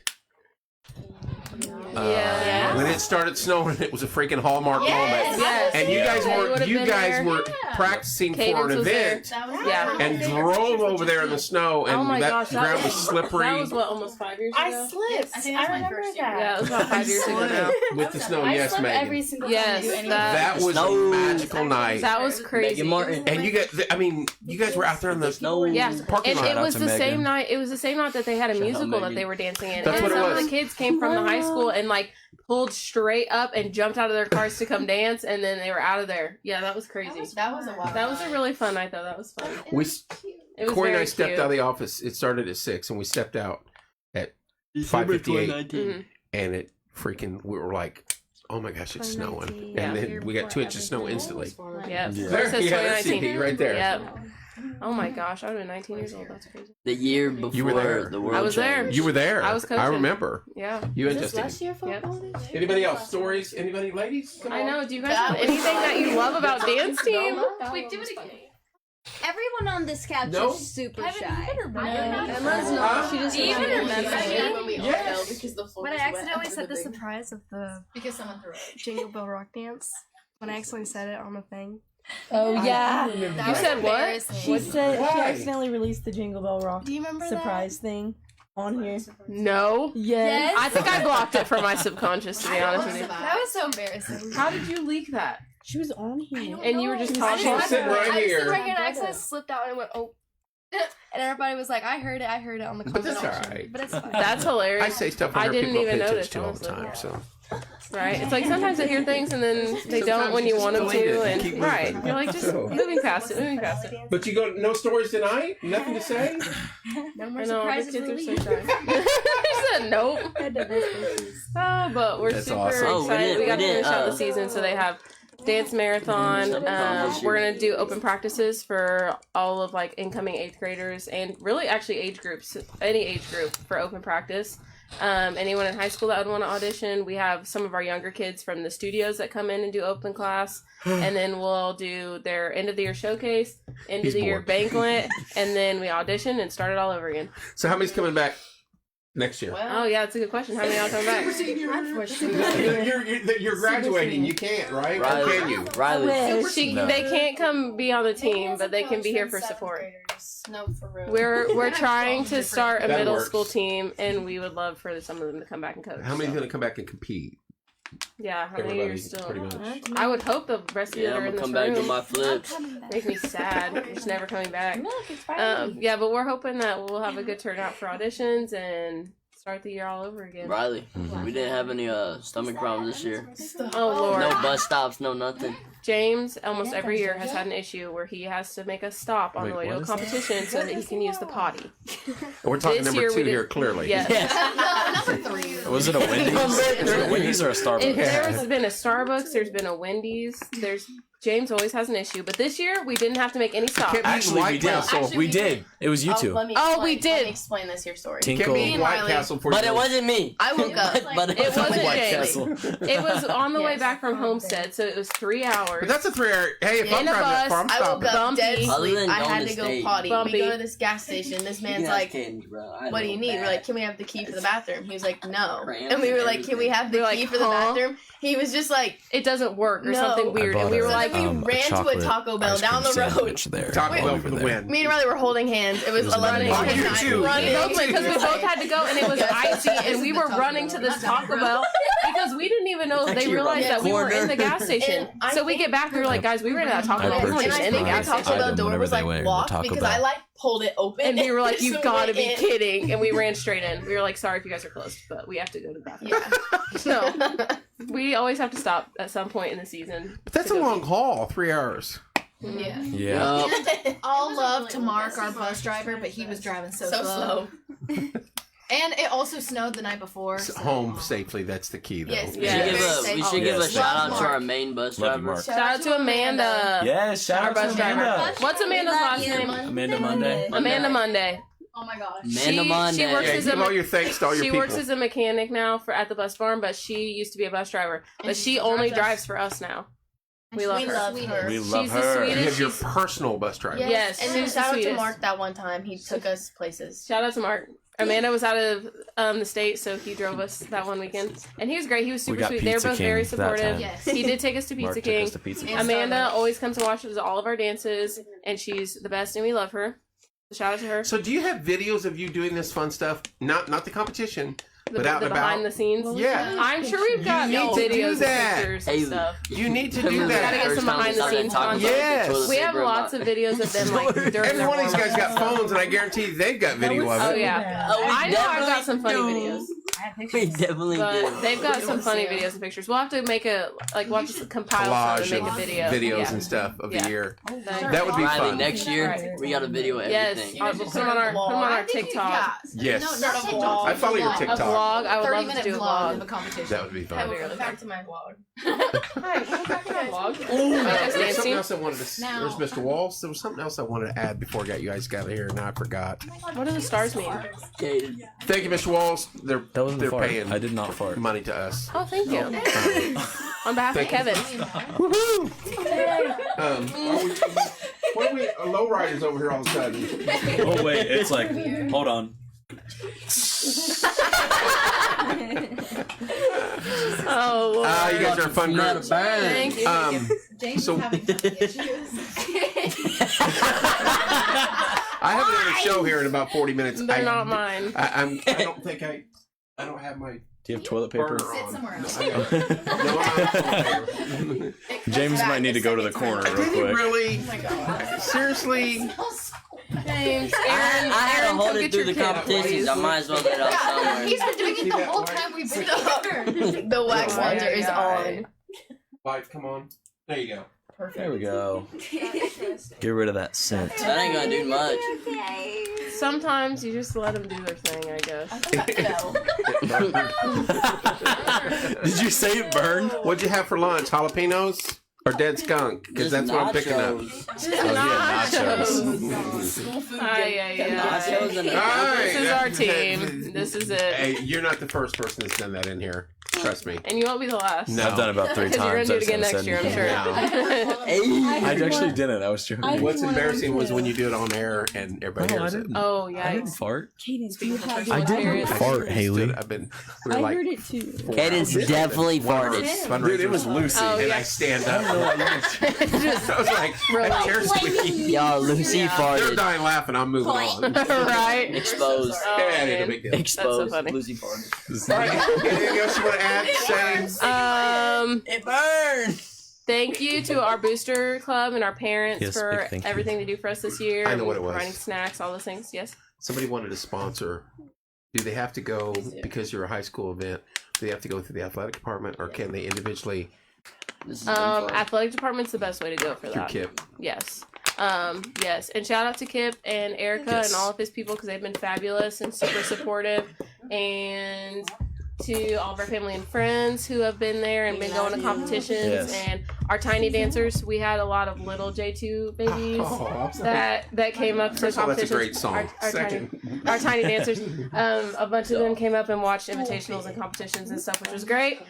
Yeah. When it started snowing, it was a freaking Hallmark moment. Yes. And you guys They would've been there. practicing Cadence for an was there. event Yeah. and drove over there in the snow, and Oh my that gosh, ground was slippery That was what, almost 5 years ago? I slipped. I think I that's my remember first that. year. Yeah, it was about 5 years ago now. with the snow. I Yes, slip Megan. every single Yes, time I do anything. That was a Snow. magical night. That was crazy. Megan Martin. And you guys were out there in the Snow. Yeah, parking and lot. it was to the Megan. same night. It was the same night that they had a Shout out musical that Megan. they were dancing in. That's and what it some of was. the kids came from the high school and like pulled straight up and jumped out of their cars to come dance, and then they were out of there. Yeah, that was crazy. That was a wild. That was a really fun night, though. That was fun. We It was Corey and I very stepped cute. out of the office. It started at 6, and we stepped out at 5:58, Mhm. and it freaking. We were like, "Oh my gosh, it's snowing!" Yeah. And then we got 2 inches of snow instantly. Yep. Yeah. So it There, says you have that 2019. CD right there. Yep. Oh my gosh, I would have been 19 years old. That's crazy. The year before You were there. the world I was there. changed. You were there. I was coaching. I remember. Yeah. You and Is this Justin. last year for Yep. Anybody else? Stories? Anybody, ladies? Come I on. know. Do you guys have anything that you love about dance team? Wait, do it again. Everyone on this couch Nope. is super Kevin, shy. you better remember. Emma's Huh? not. She just Even remembers remember when we all Yes. fell because the floor When I was wet accidentally after said the big- surprise of the Because someone threw it. Jingle Bell Rock Dance, when I accidentally said it on the thing. Oh yeah. That You was said what? embarrassing. She said she Why? accidentally released the Jingle Bell Rock Do you remember surprise thing on here. No. Yes. I think I blocked it from my subconscious, to be honest with you. That was so embarrassing. How did you leak that? She was on here. And you were just She talking? was sitting right I here. stood right here and I accidentally slipped out and went, oh. And everybody was like, I heard it on the But that's comment all section. right. But it's fine. That's hilarious. I say stuff I on didn't people even pay notice, attention to all the honestly. time. So Right? It's like sometimes I hear things and then they don't Sometimes when you you just want them delete it to. and And keep right. moving. You're like, just So- moving past it, moving past it. But you go, no stories tonight? Nothing to say? No I more know, the surprises kids are released. so shy. She said nope. Oh, but we're That's super awesome. Oh, we excited. did- We got we to did, finish out the season, so they have dance marathon. We're gonna do open practices for all of like incoming 8th graders and really actually age groups, any age group for open practice. Anyone in high school that would want to audition. We have some of our younger kids from the studios that come in and do open class, and then we'll do their end of the year showcase, end He's of the year bored. banquet, and then we audition and start it all over again. So how many's coming back next year? Oh yeah, that's a good question. How many y'all come back? You're graduating. You can't, right? Or Riley. can you? Riley. They can't come be on the team, but they can be here for support. No, for real. We're trying to start a That middle works. school team, and we would love for some of them to come back and coach. How many's going to come back and compete? Yeah, how many are Everybody, still? pretty much. I would hope the rest of you Yeah, that I'm are in gonna this come back to room my flips. make me sad. Just never coming back. Look, it's Yeah, but we're hoping that we'll have a good turnout for auditions and start the year all over again. Riley, we didn't have any stomach problems this year. Oh Lord. No bus stops, no nothing. James almost every year has had an issue where he has to make us stop on the way to a competition so that he can use the potty. We're talking This number year 2 we did- here, clearly. Yes. Was it a Wendy's? Was it a Wendy's or a Starbucks? There's been a Starbucks, there's been a Wendy's, James always has an issue, but this year we didn't have to make any stops. Actually, we did. Actually, We did. It was you two. we did. Let me explain this here story. Tinkle. Can't be White Castle for But you. it wasn't me. I woke up. But It wasn't White James. Castle. It was on the way back from Homestead, so it was 3 hours. But that's a 3-hour. Hey, if I'm In a driving that bus, far, I'm I woke stopping. up dead Bumpy. Other asleep. than I going had to to go state. potty. Bumpy. We go to this gas station. This man's like, "What do you need?" We're like, "Can we have the key for the bathroom?" He was like, "No." And we were like, "Can we have the We're key like, for the huh? bathroom?" He was just like, It doesn't work or No. something weird, and we were so like, then we ran to a Taco Bell down the road. There. Taco Bell While for we the were there. win. Me and Riley were holding hands. It was was 11 amazing. o'clock Oh, you at too. night. we Running. both went because we both had to go, and it was Yes. icy, and we were running to this Taco Bell because we didn't even know if they Actually, realized around that the we were in the corner. gas station. And I So we think- get back, we were like, guys, we ran to that Taco I Bell. We weren't purchased even in the And I gas think the Taco station. Bell item door whenever was they like were in locked Taco because Bell. I like pulled it open. And we were like, you've So got to went be in. kidding. And we ran straight in. We were like, sorry if you guys are closed, but we have to go to the bathroom. Yeah. So we always have to stop at some point in the season. But that's a long haul, 3 hours. Yeah. Yeah. All love to Mark, our bus driver, but he was driving so slow. And it also snowed the night before. S- so- Home safely, that's the key, though. Yes, We Yeah. should give a Yes. shout out to Mark. our main bus Love you, driver. Mark. Shout out to Amanda. Yes, shout Our out to bus driver. Amanda. What's Amanda's last name? Amanda Monday. Amanda Monday. Oh my gosh. Amanda Monday. She works Yeah, as give a all your thanks to all your she people. works as a mechanic now at the bus farm, but she used to be a bus driver. But she only drives for us now. We love her. We She's love the her. You sweetest. have your She's- personal bus driver. Yes, And she's then the shout out to sweetest. Mark that one time. He took us places. Shout out to Mark. Amanda was out of the state, so he drove us that one weekend, and he was great. He was We super got sweet. They were Pizza both King very that supportive. time. Yes. He did take us to Mark Pizza took King. us to Pizza King. And Amanda Starbucks. always comes to watch all of our dances, and she's the best, and we love her. So shout out to her. So do you have videos of you doing this fun stuff? Not the competition, but out the and behind about? the scenes. Yeah. I'm sure we've got You need to do videos that. and pictures Hey, and stuff. You need to Remember do the that. Gotta get first some time we behind the started scenes talking about content. Yes. toilet We have paper lots of about- videos of them like during Every their one of these guys warm-up. got phones, and I guarantee they've got video of it. Oh yeah, Oh, we I know I've got some funny definitely videos. We definitely But do. they've got some funny videos and pictures. We'll have to make we'll have to compile some Collage and make a of video. videos Yeah. and stuff of Yeah. the year. That- That would be Riley, fun. next year Right. we got a video of Yes, everything. I'll put them on our TikTok. Yes. No, not a vlog. I follow your A TikTok. vlog. I would love to 30-minute do a vlog of vlog. a competition. That would be fun. That'd be really Back fun. to my vlog. Hi, go back to my vlog. There's Dance something team. else I wanted to. Now- There's Mr. Walls. There was something else I wanted to add before I got you guys got here, and I forgot. What do the stars mean? Okay. Thank you, Mr. Walls. They're That wasn't they're fart. paying I did not fart. money to us. Oh, thank you. On behalf of Thank you. Kevin. Woohoo! What are we lowriders over here all of a sudden? Oh wait, it's like, hold on. Oh, Lord. You guys are a fun Not a group. burn. Thank you. James So- is having some issues. I have another show here in about 40 minutes. They're not mine. I don't think I don't have my Do you have toilet paper? burner Sit on. somewhere else. No, I'm not. James might need to go to the corner real Did he quick. really? Oh my god. Seriously? James, I had to Aaron, hold come it get through your the kid, competitions. please. I might as well get it out somewhere. He's been doing See it the that whole white- time we've been here. The wax Oh, wonder is yeah. on. Light, come on. There you go. There we go. Get rid of that scent. That ain't gonna do much. Sometimes you just let them do their thing, I guess. Did you say it burned? What'd you have for lunch? Jalapenos or dead skunk? Because Just that's what I'm picking up. nachos. Ay, ay, Nachos ay. and All right. This is our team. This is it. Hey, you're not the first person that's done that in here. Trust me. And you won't be the last. No. I've done it about 3 Because you're times. gonna do it I've again sent next year, I'm it. sure. I actually didn't. I was joking. What's embarrassing was when you do it on air and everybody No, I hears it. didn't. Oh yeah. I didn't fart. Cadence, you had I didn't fart, Haley. I've been. We were I like, heard it too. Cadence definitely farted. Dude, it was Lucy, Oh, and yeah. I stand up. I was like, that chair's squeaky. Y'all, Lucy Yeah. They're farted. dying laughing. I'm moving on. Right. Exposed. Oh, Yeah, it ain't a man. big deal. Exposed. funny. Lucy farted. Anything else you want to add? Say. It burns. Thank you to our booster club and our parents Yes, for big thank you. everything they do for us this year. I know what it was. Providing snacks, all those things. Yes. Somebody wanted to sponsor. Do they have to go because you're a high school event? Do they have to go through the athletic department, or can they individually This is fun. Athletic department's the best way to go for through that. KIP? Yes. Yes. And shout out to Kip and Erica Yes. and all of his people because they've been fabulous and super supportive. And to all of our family and friends who have been there and been going to competitions. Yes. And our tiny dancers. We had a lot of little J2 babies that came up to First of all, that's a competitions. great song. Our Second, our tiny dancers. A bunch of them came up and watched invitationals and competitions and stuff, which was great.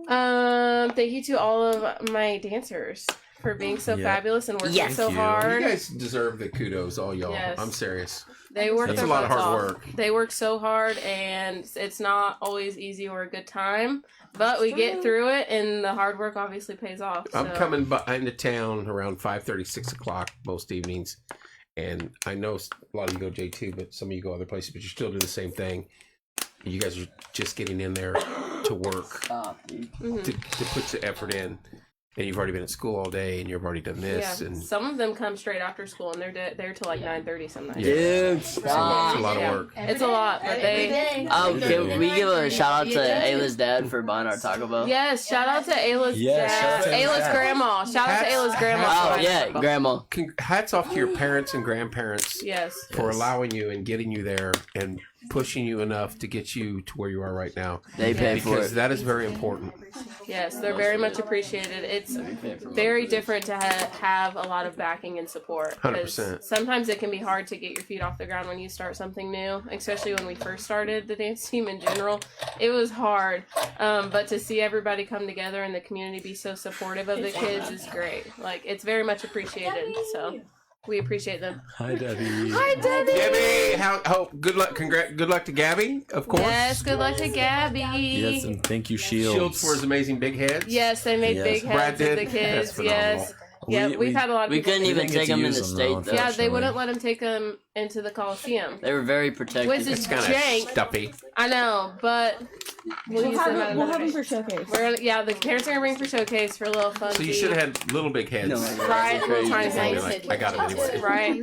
Thank you to all of my dancers for being so fabulous and working so you hard. guys deserve the kudos, all y'all. Yes. I'm serious. They work That's their a lot of butts hard off. work. They work so hard, and it's not always easy or a good time, but we get through it, and the hard work obviously pays off. I'm so. coming into town around 5:30, 6 o'clock most evenings, and I know a lot of you go J2, but some of you go other places, but you still do the same thing. You guys are just getting in there to work, Stop, dude. to put the effort in, and you've already been at school all day, and you've already done this, Yeah. and Some of them come straight after school, and they're there till like 9:30 sometimes. Dude, it's a stop. lot of Yeah. work. It's a lot, but they. Oh, can we give a shout out to Ayla's dad for buying our Taco Bell? Yes, shout out to Ayla's Yes, shout out dad. to Ayla's Ayla's dad. grandma. Shout out to Ayla's grandma. Oh, yeah, Grandma. Hats off to your parents and grandparents Yes. for allowing you and getting you there and pushing you enough to get you to where you are right now. They pay for Because it. that is very important. Yes, they're very much appreciated. It's very different to have a lot of backing and support. 100%. Sometimes it can be hard to get your feet off the ground when you start something new, especially when we first started the dance team in general. It was hard, but to see everybody come together and the community be so supportive of the kids is great. Like, it's very much appreciated. So we appreciate them. Hi, Debbie. Hi, Debbie. Gabby, good luck. Good luck to Gabby, of course. Yes, good luck to Gabby. Yes, and thank you, Shields. Shields for his amazing big heads. Yes, they made Yes. big Brad heads of did? the kids. That's phenomenal. Yes. Yeah, we've had a lot of We people. couldn't even didn't get take to them in use the them, state, though, though. Yeah, they unfortunately. wouldn't let him take them into the Coliseum. They were very protected. Which is It's kind of jank. stuffy. I know, but we'll use them at We'll another have them day. for showcase. We're gonna, yeah, the parents are gonna bring for showcase for a little fun. So you should have had little big heads. No, Right, little tiny I'll be things. like, I got them anyway. Right.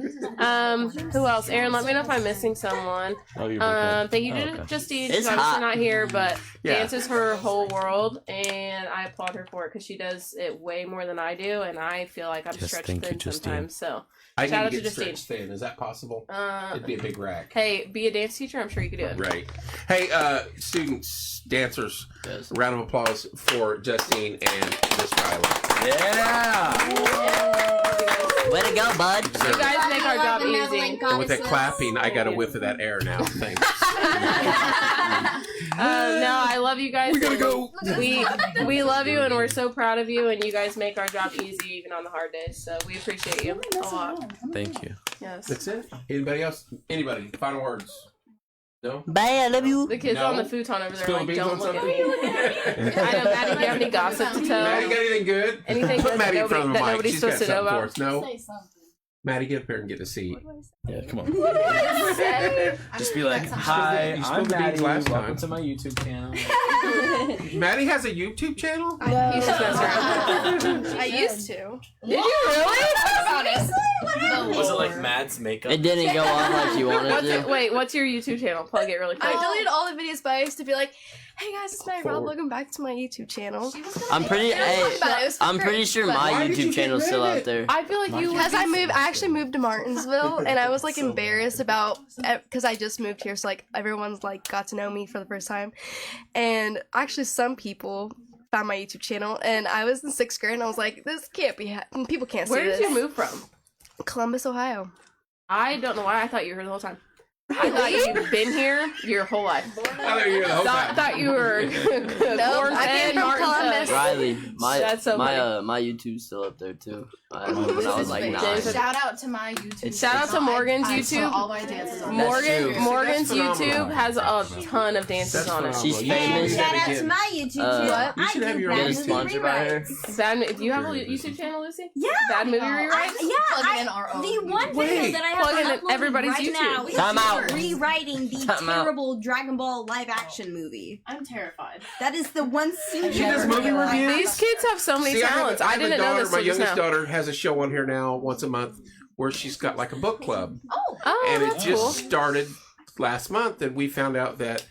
Who else? Aaron, let me know if I'm missing someone. Oh, you're Thank you Oh, to okay. Justine. It's She's obviously hot. not here, but Yeah. dance is her whole world, and I applaud her for it because she does it way more than I do, and I feel like I'm Yes, stretched thank you, thin Justine. sometimes. So, I shout out need to to get Justine. stretched thin. Is that possible? It'd be a big rack. Hey, be a dance teacher. I'm sure you could do it. Right. Hey, students, dancers, Yes. round of applause for Justine and Miss Riley. Yeah. Way to go, bud. You guys make our job easy. And with that clapping, I got a whiff of that air now. Thanks. No, I love you guys. We gotta go. We love you, and we're so proud of you. And you guys make our job easy, even on the hard days. So we appreciate you a lot. Thank you. Yes. That's it. Anybody else? Anybody? Final words? No? Bye, I love you. The kids No. on the futon over there, Spill like, beans don't on look at something? me. I know, Maddie. Do you have any gossip to tell? Maddie, got anything good? Anything Put good Maddie that in front of the nobody- that mic. nobody's She's got supposed to know something for about? us. No? Maddie, get up here and get a seat. Yeah, come on. Say. Just be like, You hi, spilled I'm the beans Maddie. last Welcome time. to my YouTube channel. Maddie has a YouTube channel? He's just messing around. I used to. Did you really? Was it like Matt's makeup? It didn't go off like you wanted to. Wait, what's your YouTube channel? Plug it really quick. I deleted all the videos, but I used to be like, "Hey guys, it's Maddie Rob. Welcome back to my YouTube channel." I'm pretty. Hey, I'm pretty sure my Why did you YouTube get channel's rid still of out it? there. I feel like you Because I actually moved to Martinsville, and I was like embarrassed about because I just moved here, so like everyone's like got to know me for the first time, and actually some people found my YouTube channel, and I was in 6th grade, and I was like, this can't be. People can't see Where this. did you move from? Columbus, Ohio. I don't know why. I thought you were here the whole time. I thought you'd been here your whole life. I thought you were the whole time. Thought you were born I came in from Martinsville. Columbus. Riley, That's so funny. my YouTube's still up there too. I remember when I was like 9. Shout out to my YouTube. Shout out to Morgan's I saw YouTube. all my dances on Morgan- there. Morgan's That's YouTube phenomenal. has a ton of dances That's on it. phenomenal. She's You should famous. do that Shout out again. to my YouTube What? You should have your Get own a YouTube. sponsor by her. Do you have a YouTube channel, Lucy? Yeah. Bad movie rewrites? Plug in our own. The one Wait. video that I have Plug in uploaded everybody's right YouTube. now is Time out. rewriting the Time out. terrible Dragon Ball live action movie. I'm terrified. That is the one scene. She does movie reviews. These kids have so many See, talents. I I have a didn't know daughter, this my till just youngest now. daughter has a show on here now once a month where she's got like a book club. Oh, And it that's just cool. started last month, and we found out that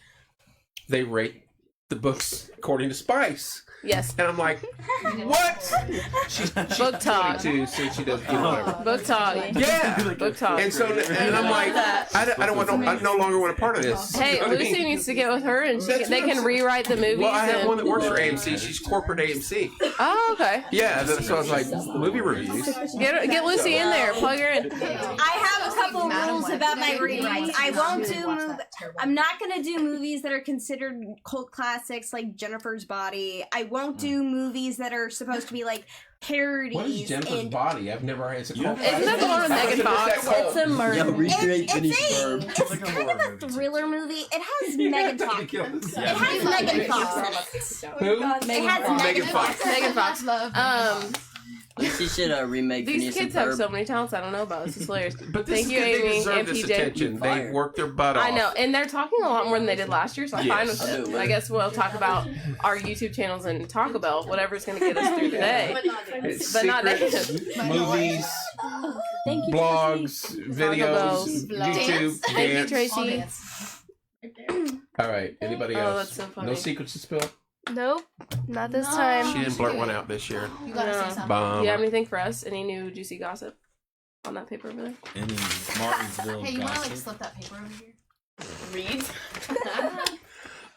they rate the books according to Spice. Yes. And I'm like, what? She's Book talk. 22, so she does whatever. Book talk. Yeah. Book talk. And so, and I'm like, I don't want, I no longer want a part of this. Hey, You know what I Lucy mean? needs to get with her, and That's they what I'm can rewrite the movies. Well, I have and... one that works for AMC. She's corporate AMC. Oh, okay. Yeah, so I was like, movie reviews. Get Lucy in there. Plug her in. I have a couple rules about my rewrites. I won't do I'm not gonna do movies that are considered cult classics like Jennifer's Body. I won't do movies that are supposed to be like parodies. What is Jennifer's and Body? I've never heard it. Isn't that the one with Megan Fox? It's a murder. Yo, recreate it's Vinny's sperm. kind of a thriller movie. It has Megan Fox. It has Megan Fox. Who? It has Megan Fox. Megan Fox. Lucy should remake These Phineas kids and have Ferb. so many talents I don't know about. This is hilarious. But this Thank is you, good. They Amy deserve and this PJ. attention. They worked their butt off. I know, and they're talking a lot more than they did last year, so I'm fine Yes. with it. I guess we'll talk about our YouTube channels and Taco Bell, whatever's going to get us through the day. It's But not secrets, negative. movies, Thank you, blogs, videos, YouTube, Thank you, dance. Tracy. All right. Anybody Oh, else? that's so funny. No secrets to spill? Nope, not this time. She didn't blurt one out this year. You gotta say something. Do Bomb. you have anything for us? Any new juicy gossip on that paper over there? Any Martinsville Hey, you wanna like gossip? slip that paper over here? Read.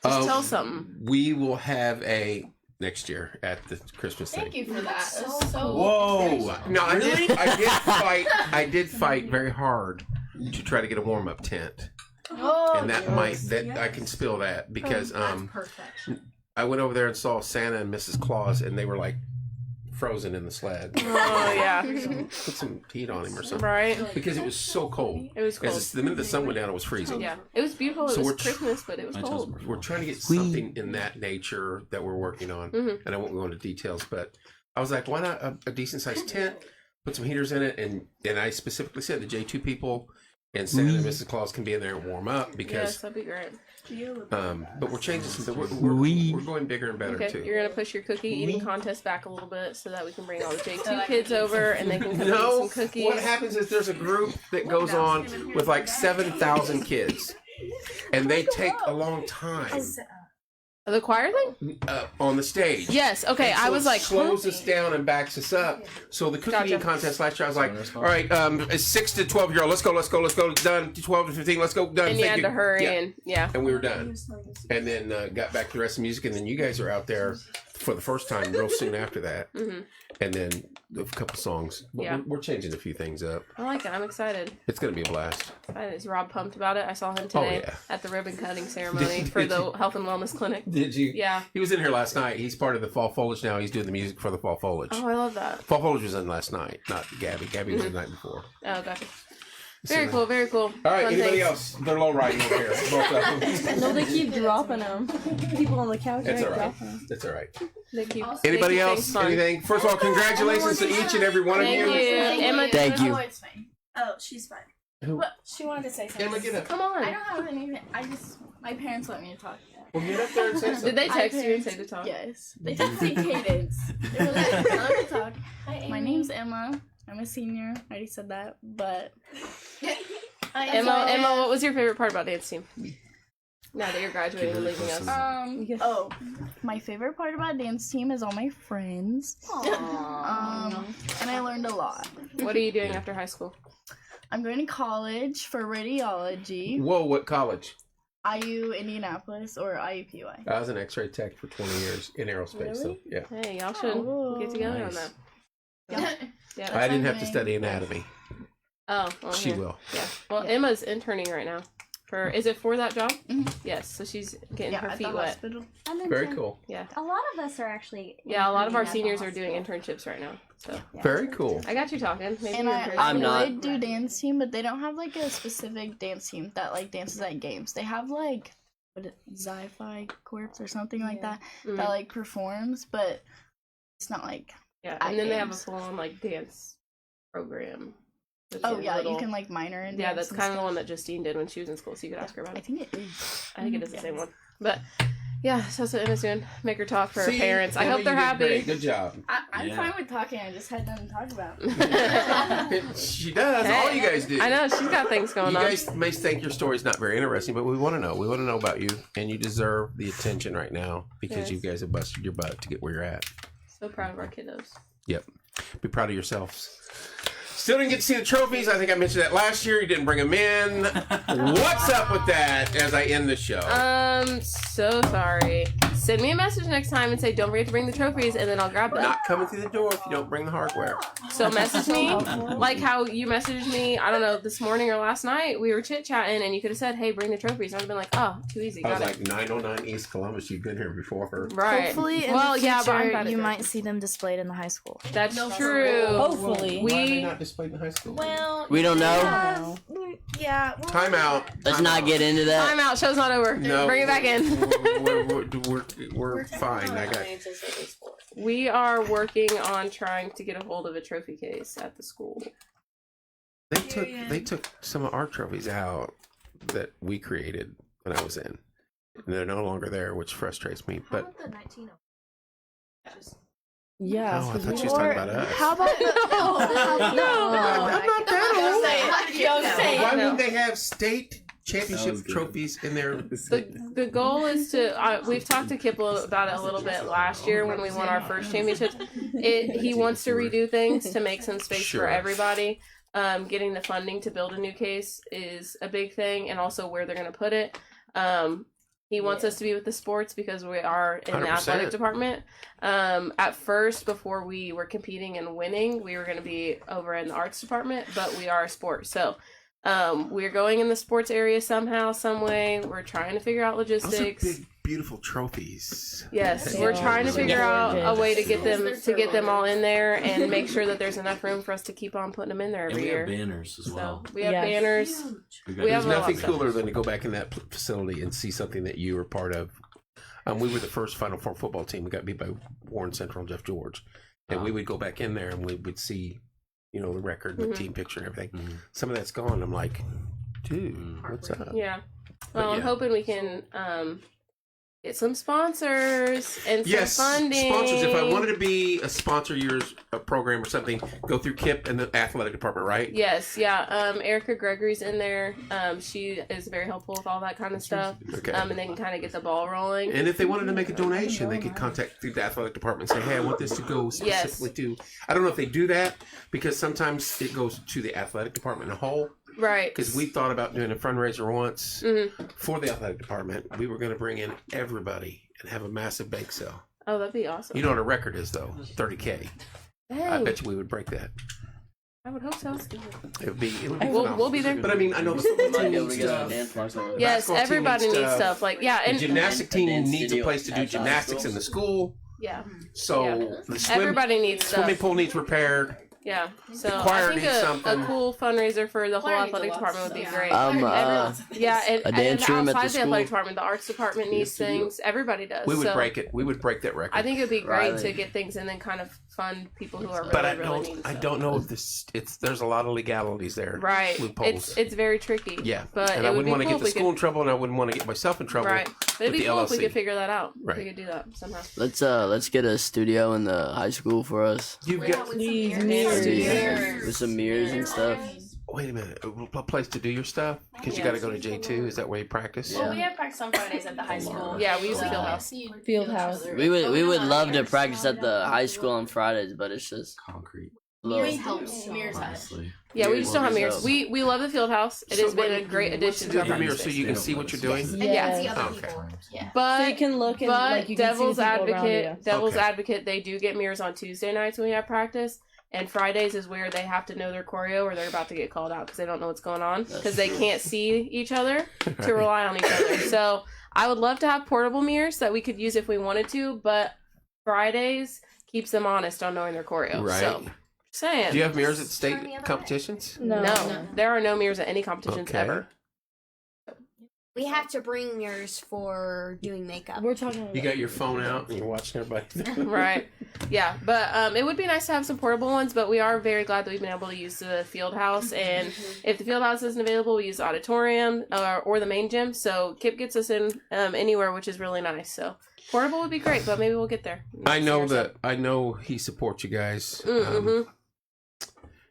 Just tell something. We will have a next year at the Christmas thing. Thank you for that. That's so Whoa! No, I did fight very hard to try to get a warm up tent, and that I can spill that because I went over there and saw Santa and Mrs. Claus, and they were like frozen in the sled. Oh yeah. Put some heat on him or something, Right. Because it was so cold. It was cold. The minute the sun went down, it was freezing. Yeah. It was beautiful. It So was we're Christmas, but it was cold. We're trying to get something in that nature that we're working on, Mhm. and I won't go into details. But I was like, why not a decent sized tent? Put some heaters in it, and I specifically said the J2 people and Santa and Mrs. Claus can be in there and warm up Yes, because. that'd be great. But we're changing something. We're going bigger and better Okay, too. you're gonna push your cookie eating contest back a little bit so that we can bring all the J2 kids over and they can come No, eat some cookies. what happens is there's a group that goes on with like 7,000 kids, and they take a long time The choir thing? on the stage. Yes. Okay. And so I was it like, slows us down and backs us up. So the cookie eating contest last year, I was like, all right, it's 6 to 12 year old. Let's go. Done. 12 to 15. Let's go. Done. and you Thank had to hurry Yeah. and yeah. And we were done. And then got back to the rest of the music. And then you guys are out there for the first time real soon after that. hmm And then a couple songs. But Yeah. we're changing a few things up. I like it. I'm excited. It's going to be a blast. Is Rob pumped about it? I saw him today yeah. at the ribbon cutting ceremony Did for the you? Health and Wellness Clinic. Did you? Yeah. He was in here last night. He's part of the Fall Foliage now. He's doing the music for the Fall Foliage. Oh, I love that. Fall Foliage was in last night, not Gabby. Gabby was the night before. Oh, gotcha. Very cool. Very cool. All right, Fun anybody things. else? They're low riding over here. Both of them. No, they keep dropping them. People on the couch That's are all right. dropping them. That's all right. They keep, Anybody they keep else? things fun. Anything? First of all, congratulations to each and every one of Thank you. you. Emma, Thank you. Oh, it's fine. Oh, she's fine. Who? What? She wanted to say something. Emma, get up. come on. I don't have anything. My parents let me to talk. Well, get up there and say something. Did they text you and say to talk? Yes. They texted me Cadence. They were like, let me talk. Hi, my name's Emma. I'm a senior. I already said that, but. Emma, what was your favorite part about dance team? Now that you're graduating and leaving us. Oh, my favorite part about dance team is all my friends. And I learned a lot. What are you doing after high school? I'm going to college for radiology. Whoa, what college? IU Indianapolis or IUPUI. I was an X-ray tech for 20 years in aerospace. So yeah, Hey, y'all should get together on that. Yeah. I didn't have to study anatomy. Oh, well, She yeah. will. Yeah. Well, Emma's interning right now. Is it for that job? Yes. So she's getting her at feet the wet. hospital. Very cool. Yeah. A lot of us are actually. Yeah, a lot of our interning at the seniors are doing internships right now. So Very cool. I got you talking. Maybe And you're I interested. I'm not. would do dance team, but they don't have like a specific dance team that like dances at games. They have like Zi-Fi Corps or something like that that like performs, but it's not like Yeah, at and then they have a games. full on like dance program. That's Oh a yeah, little- you can like minor in. Yeah, dance that's and kind of the stuff. one that Justine did when she was in school, so you could ask her about I it. think it is. I think it is the same one. But yeah, so that's what Emma's doing. Make her talk for her See, parents. I Emma, hope they're you did happy. great. Good job. I'm Yeah. fine with talking. I just had nothing to talk about. She does. All you guys do. I know she's got things going You on. guys may think your story's not very interesting, but we want to know. We want to know about you, and you deserve the attention right now because Yes. you guys have busted your butt to get where you're at. So proud of our kiddos. Yep. Be proud of yourselves. Still didn't get to see the trophies. I think I mentioned that last year. You didn't bring them in. What's up with that as I end the show? So sorry. Send me a message next time and say don't forget to bring the trophies, and then I'll grab them. Not coming through the door if you don't bring the hardware. So message me, like how you messaged me, I don't know, this morning or last night. We were chit-chatting, and you could have said, hey, bring the trophies. And I'd have been like, oh, too easy. I was Got like it. 909 East Columbus. You've been here before her. Right. Hopefully, in well, the yeah, but I'm future, bad at you that. might see them displayed in the high school. That's true. Hopefully. Why are they We not displayed in high school? Well, We don't know. yeah. Time out. Let's Time not out. get into that. time out. Show's not over. No. Bring it back in. We're fine. I got. We are working on trying to get a hold of a trophy case at the school. They took some of our trophies out that we created when I was in. And they're no longer there, which frustrates me. But Yeah. oh, I thought she was talking about us. How about the? I'm not that old. Why No. wouldn't they have state championship trophies in there? The goal is to we've talked to Kip about it a little bit last year when we won our first championships. He wants to redo things to make some space Sure. for everybody. Getting the funding to build a new case is a big thing, and also where they're going to put it. He wants us to be with the sports because we are in the 100%. athletic department. At first, before we were competing and winning, we were going to be over in the arts department, but we are a sport. So we're going in the sports area somehow, some way. We're trying to figure out Those are logistics. big, beautiful trophies. Yes, we're trying to figure out a way to get them all in there and make sure that there's enough room for us to keep on putting them in there And every we have year. banners as well. So we have Yes. banners. We We have There's a lot nothing of stuff. cooler than to go back in that facility and see something that you were part of. We were the first Final Four football team. We got beat by Warren Central and Jeff George. And we would go back in there and we would see, the record, the team picture and everything. Some of that's gone. I'm like, dude, what's up? Yeah. But Well, I'm yeah. hoping we can get some sponsors and Yes, some funding. sponsors. If I wanted to be a sponsor yours a program or something, go through Kip and the athletic department, right? Yes, yeah. Erica Gregory's in there. She is very helpful with all that kind of stuff. Okay. And they can kind of get the ball rolling. And if they wanted to make a donation, they could contact the athletic department and say, hey, I want this to go specifically to. I don't know if they do that because sometimes it goes to the athletic department in a whole. Right. Because we thought about doing a fundraiser once for the athletic department. We were going to bring in everybody and have a massive bake sale. Oh, that'd be awesome. You know what a record is, though? 30K. I Dang. bet you we would break that. I would hope so. It would be We'll be there. But I mean, I know the football team needs stuff. Yes, Basketball team everybody needs stuff. Like, yeah, The and gymnastic team dance needs a studio place to do at the high gymnastics in schools. the school. yeah, So Yeah. the everybody needs swimming stuff. pool needs repair. Yeah, so choir I think needs a something. cool fundraiser for the whole Choir needs athletic a lot department of would be stuff. great. Yeah, and, a dance and room at outside the the athletic school. department, the arts department needs things. Everybody does. We would so break it. We would break that record. I think it would be great Right. to get things and then kind of fund people who are really, But I really don't. needing I stuff. don't know if this. There's a lot of legalities there. Right. Loopholes. It's very tricky. Yeah. But and it I would wouldn't be want to cool get the if we school in trouble, and I wouldn't want to get myself in trouble. Right. But it'd with be the cool if we LLC. could figure that out. Right. We could do that somehow. Let's get a studio in the high school for us You've got. Please, mirrors. With some mirrors and stuff. Wait a minute. A place to do your stuff because you got to go to J2. Is that where you practice? Well, we have practice on Fridays at the high school. Yeah, we use the field house. Field house. We would love to practice at the high school on Fridays, but it's just Concrete. Mirrors helps. Mirrors helps. Honestly. Yeah, we just don't have mirrors. So- We love the field house. It has been a great addition to our Have a mirror practice so space. you can see what you're doing. Yes. Oh, okay. But So you can look and but like you can devil's see the people around advocate, you. devil's Okay. advocate, they do get mirrors on Tuesday nights when we have practice, And Fridays is where they have to know their choreo or they're about to get called out because they don't know what's going on because they can't see each other to rely on each other. So I would love to have portable mirrors that we could use if we wanted to, but Fridays keeps them honest on knowing their choreo. Right. So, saying. Do you have mirrors at state competitions? No. There are no mirrors at any competitions ever. We have to bring mirrors for doing makeup. We're talking. You got your phone out and you're watching everybody. Right. Yeah, but it would be nice to have some portable ones, but we are very glad that we've been able to use the field house. And if the field house isn't available, we use the auditorium or the main gym. So Kip gets us in anywhere, which is really nice. So portable would be great, but maybe we'll get there. I know he supports you guys.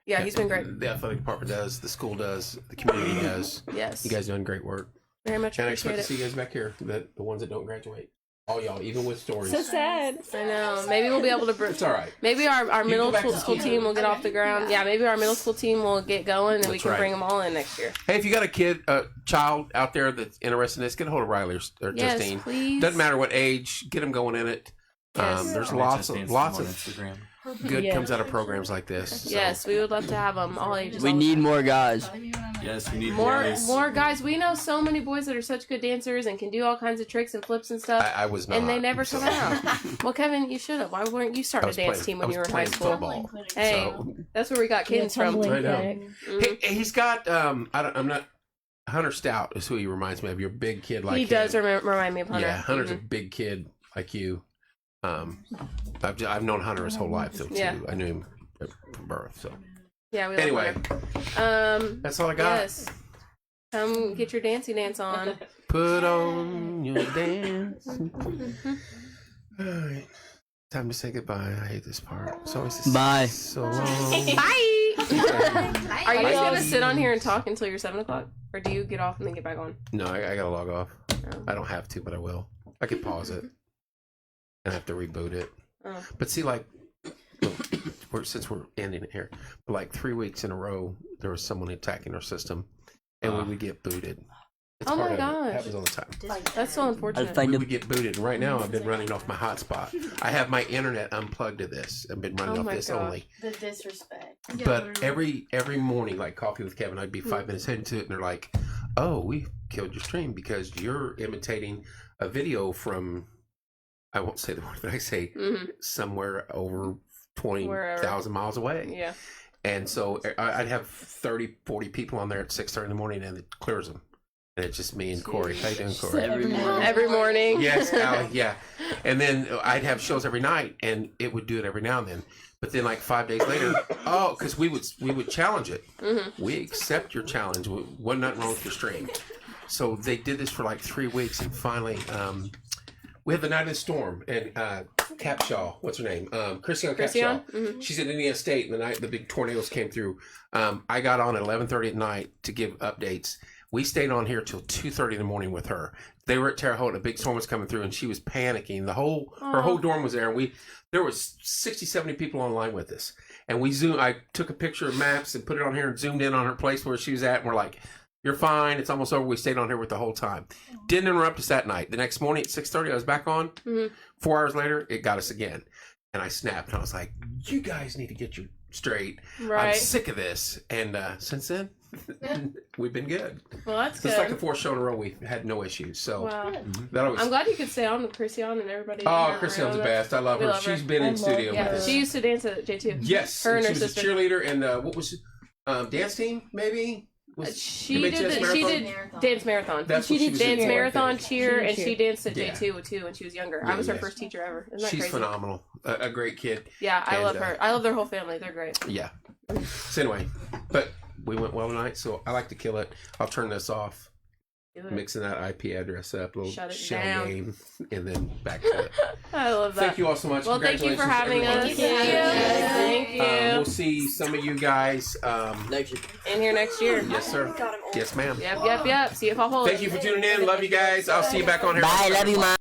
Yeah, he's been great. The athletic department does, the school does, the community does. Yes. You guys doing great work. Very much and I appreciate expect to see you guys back here, the ones that don't graduate. All y'all, even with stories. So sad. I know. Maybe we'll be able to. It's all right. Maybe our middle school team will get off the ground. Yeah, maybe our middle school team will get going, and we can bring them all in next year. Hey, if you got a child out there that's interested in this, get a hold of Riley or yes, Justine. Please. Doesn't matter what age, get them going in it. Yes. There's lots of Instagram. Good comes out of programs like this. So. Yes, we would love to have them all ages. We need more guys. Yes, we need more guys. We know so many boys that are such good dancers and can do all kinds of tricks and flips and stuff. I was not. And they never come out. Well, Kevin, you should have. Why weren't you starting a dance team when you were in high school? Football, hey, that's where we got kids from. I know. He's got. I'm not. Hunter Stout is who he reminds me of. You're a big kid like he him. Does remind me of Hunter. Yeah, Hunter's a big kid like you. I've known Hunter his whole life though too. Yeah. I knew him from birth. So yeah. We anyway, that's all I got. Yes. Come get your dancey dance on. Put on your dance. All right. Time to say goodbye. I hate this part. It's always Bye. So long. Bye. Are you guys gonna sit on here and talk until you're 7 o'clock, or do you get off and then get back on? No, I gotta log off. Oh. I don't have to, but I will. I could pause it. I have to reboot it. Oh. But see, like, since we're ending it here, but like 3 weeks in a row, there was someone attacking our system, and we would get booted. It's oh part my of gosh. It happens all the time. That's so unfortunate. We would get booted. And right now, I've been running off my hotspot. I have my internet unplugged to this. I've been running off this only. The disrespect. But every morning, like Coffee with Kevin, I'd be 5 minutes into it, and they're like, "Oh, we killed your stream because you're imitating a video from." I won't say the word, but I say somewhere over 20,000 miles away. Yeah. And so I'd have 30, 40 people on there at 6:30 in the morning, and it clears them. And it's just me and Corey. How you doing, Corey? Every morning. Yes, Allie, yeah. And then I'd have shows every night, and it would do it every now and then. But then, like 5 days later, because we would challenge it. We accept your challenge. Wasn't nothing wrong with your stream. So they did this for like 3 weeks, and finally, we had the night of the storm, and Capshaw, what's her name? Christian Capshaw. She's at Indiana State, and the night the big tornadoes came through. I got on at 11:30 at night to give updates. We stayed on here till 2:30 in the morning with her. They were at Terre Haute. A big storm was coming through, and she was panicking. Her whole dorm was there, and there was 60, 70 people online with us. And I took a picture of maps and put it on here and zoomed in on her place where she was at, and we're like, "You're fine. It's almost over." We stayed on here with the whole time. Didn't interrupt us that night. The next morning at 6:30, I was back on. 4 hours later, it got us again. And I snapped, and I was like, "You guys need to get you straight. Right. I'm sick of this." And since then, we've been good. Well, that's good. It's like the 4th show in a row we had no issues. So wow. that I'm glad you could stay on with Christian and everybody. Oh, Christian's the best. I love her. She's been in studio with us. She used to dance at J2. Yes. Her and her she was sister. a cheerleader, and what was dance team maybe? She did dance marathon. That's she did dance marathon, cheer, and cheer. she danced at J2 too when she was younger. I was her first teacher ever. Isn't that She's crazy? phenomenal. A great kid. Yeah, I love her. I love their whole family. They're great. Yeah. So anyway, but we went well tonight, so I like to kill it. I'll turn this off. Mixing that IP address up, a little shell down. game, and then back to it. I love that. Thank you all so much. Well, thank you for having us. Thank you. We'll see some of you guys in here next year. Yes, sir. Yes, ma'am. Yep. See you, Papa. Thank you for tuning in. Love you guys. I'll see you back on here. Bye. Love you, Mom.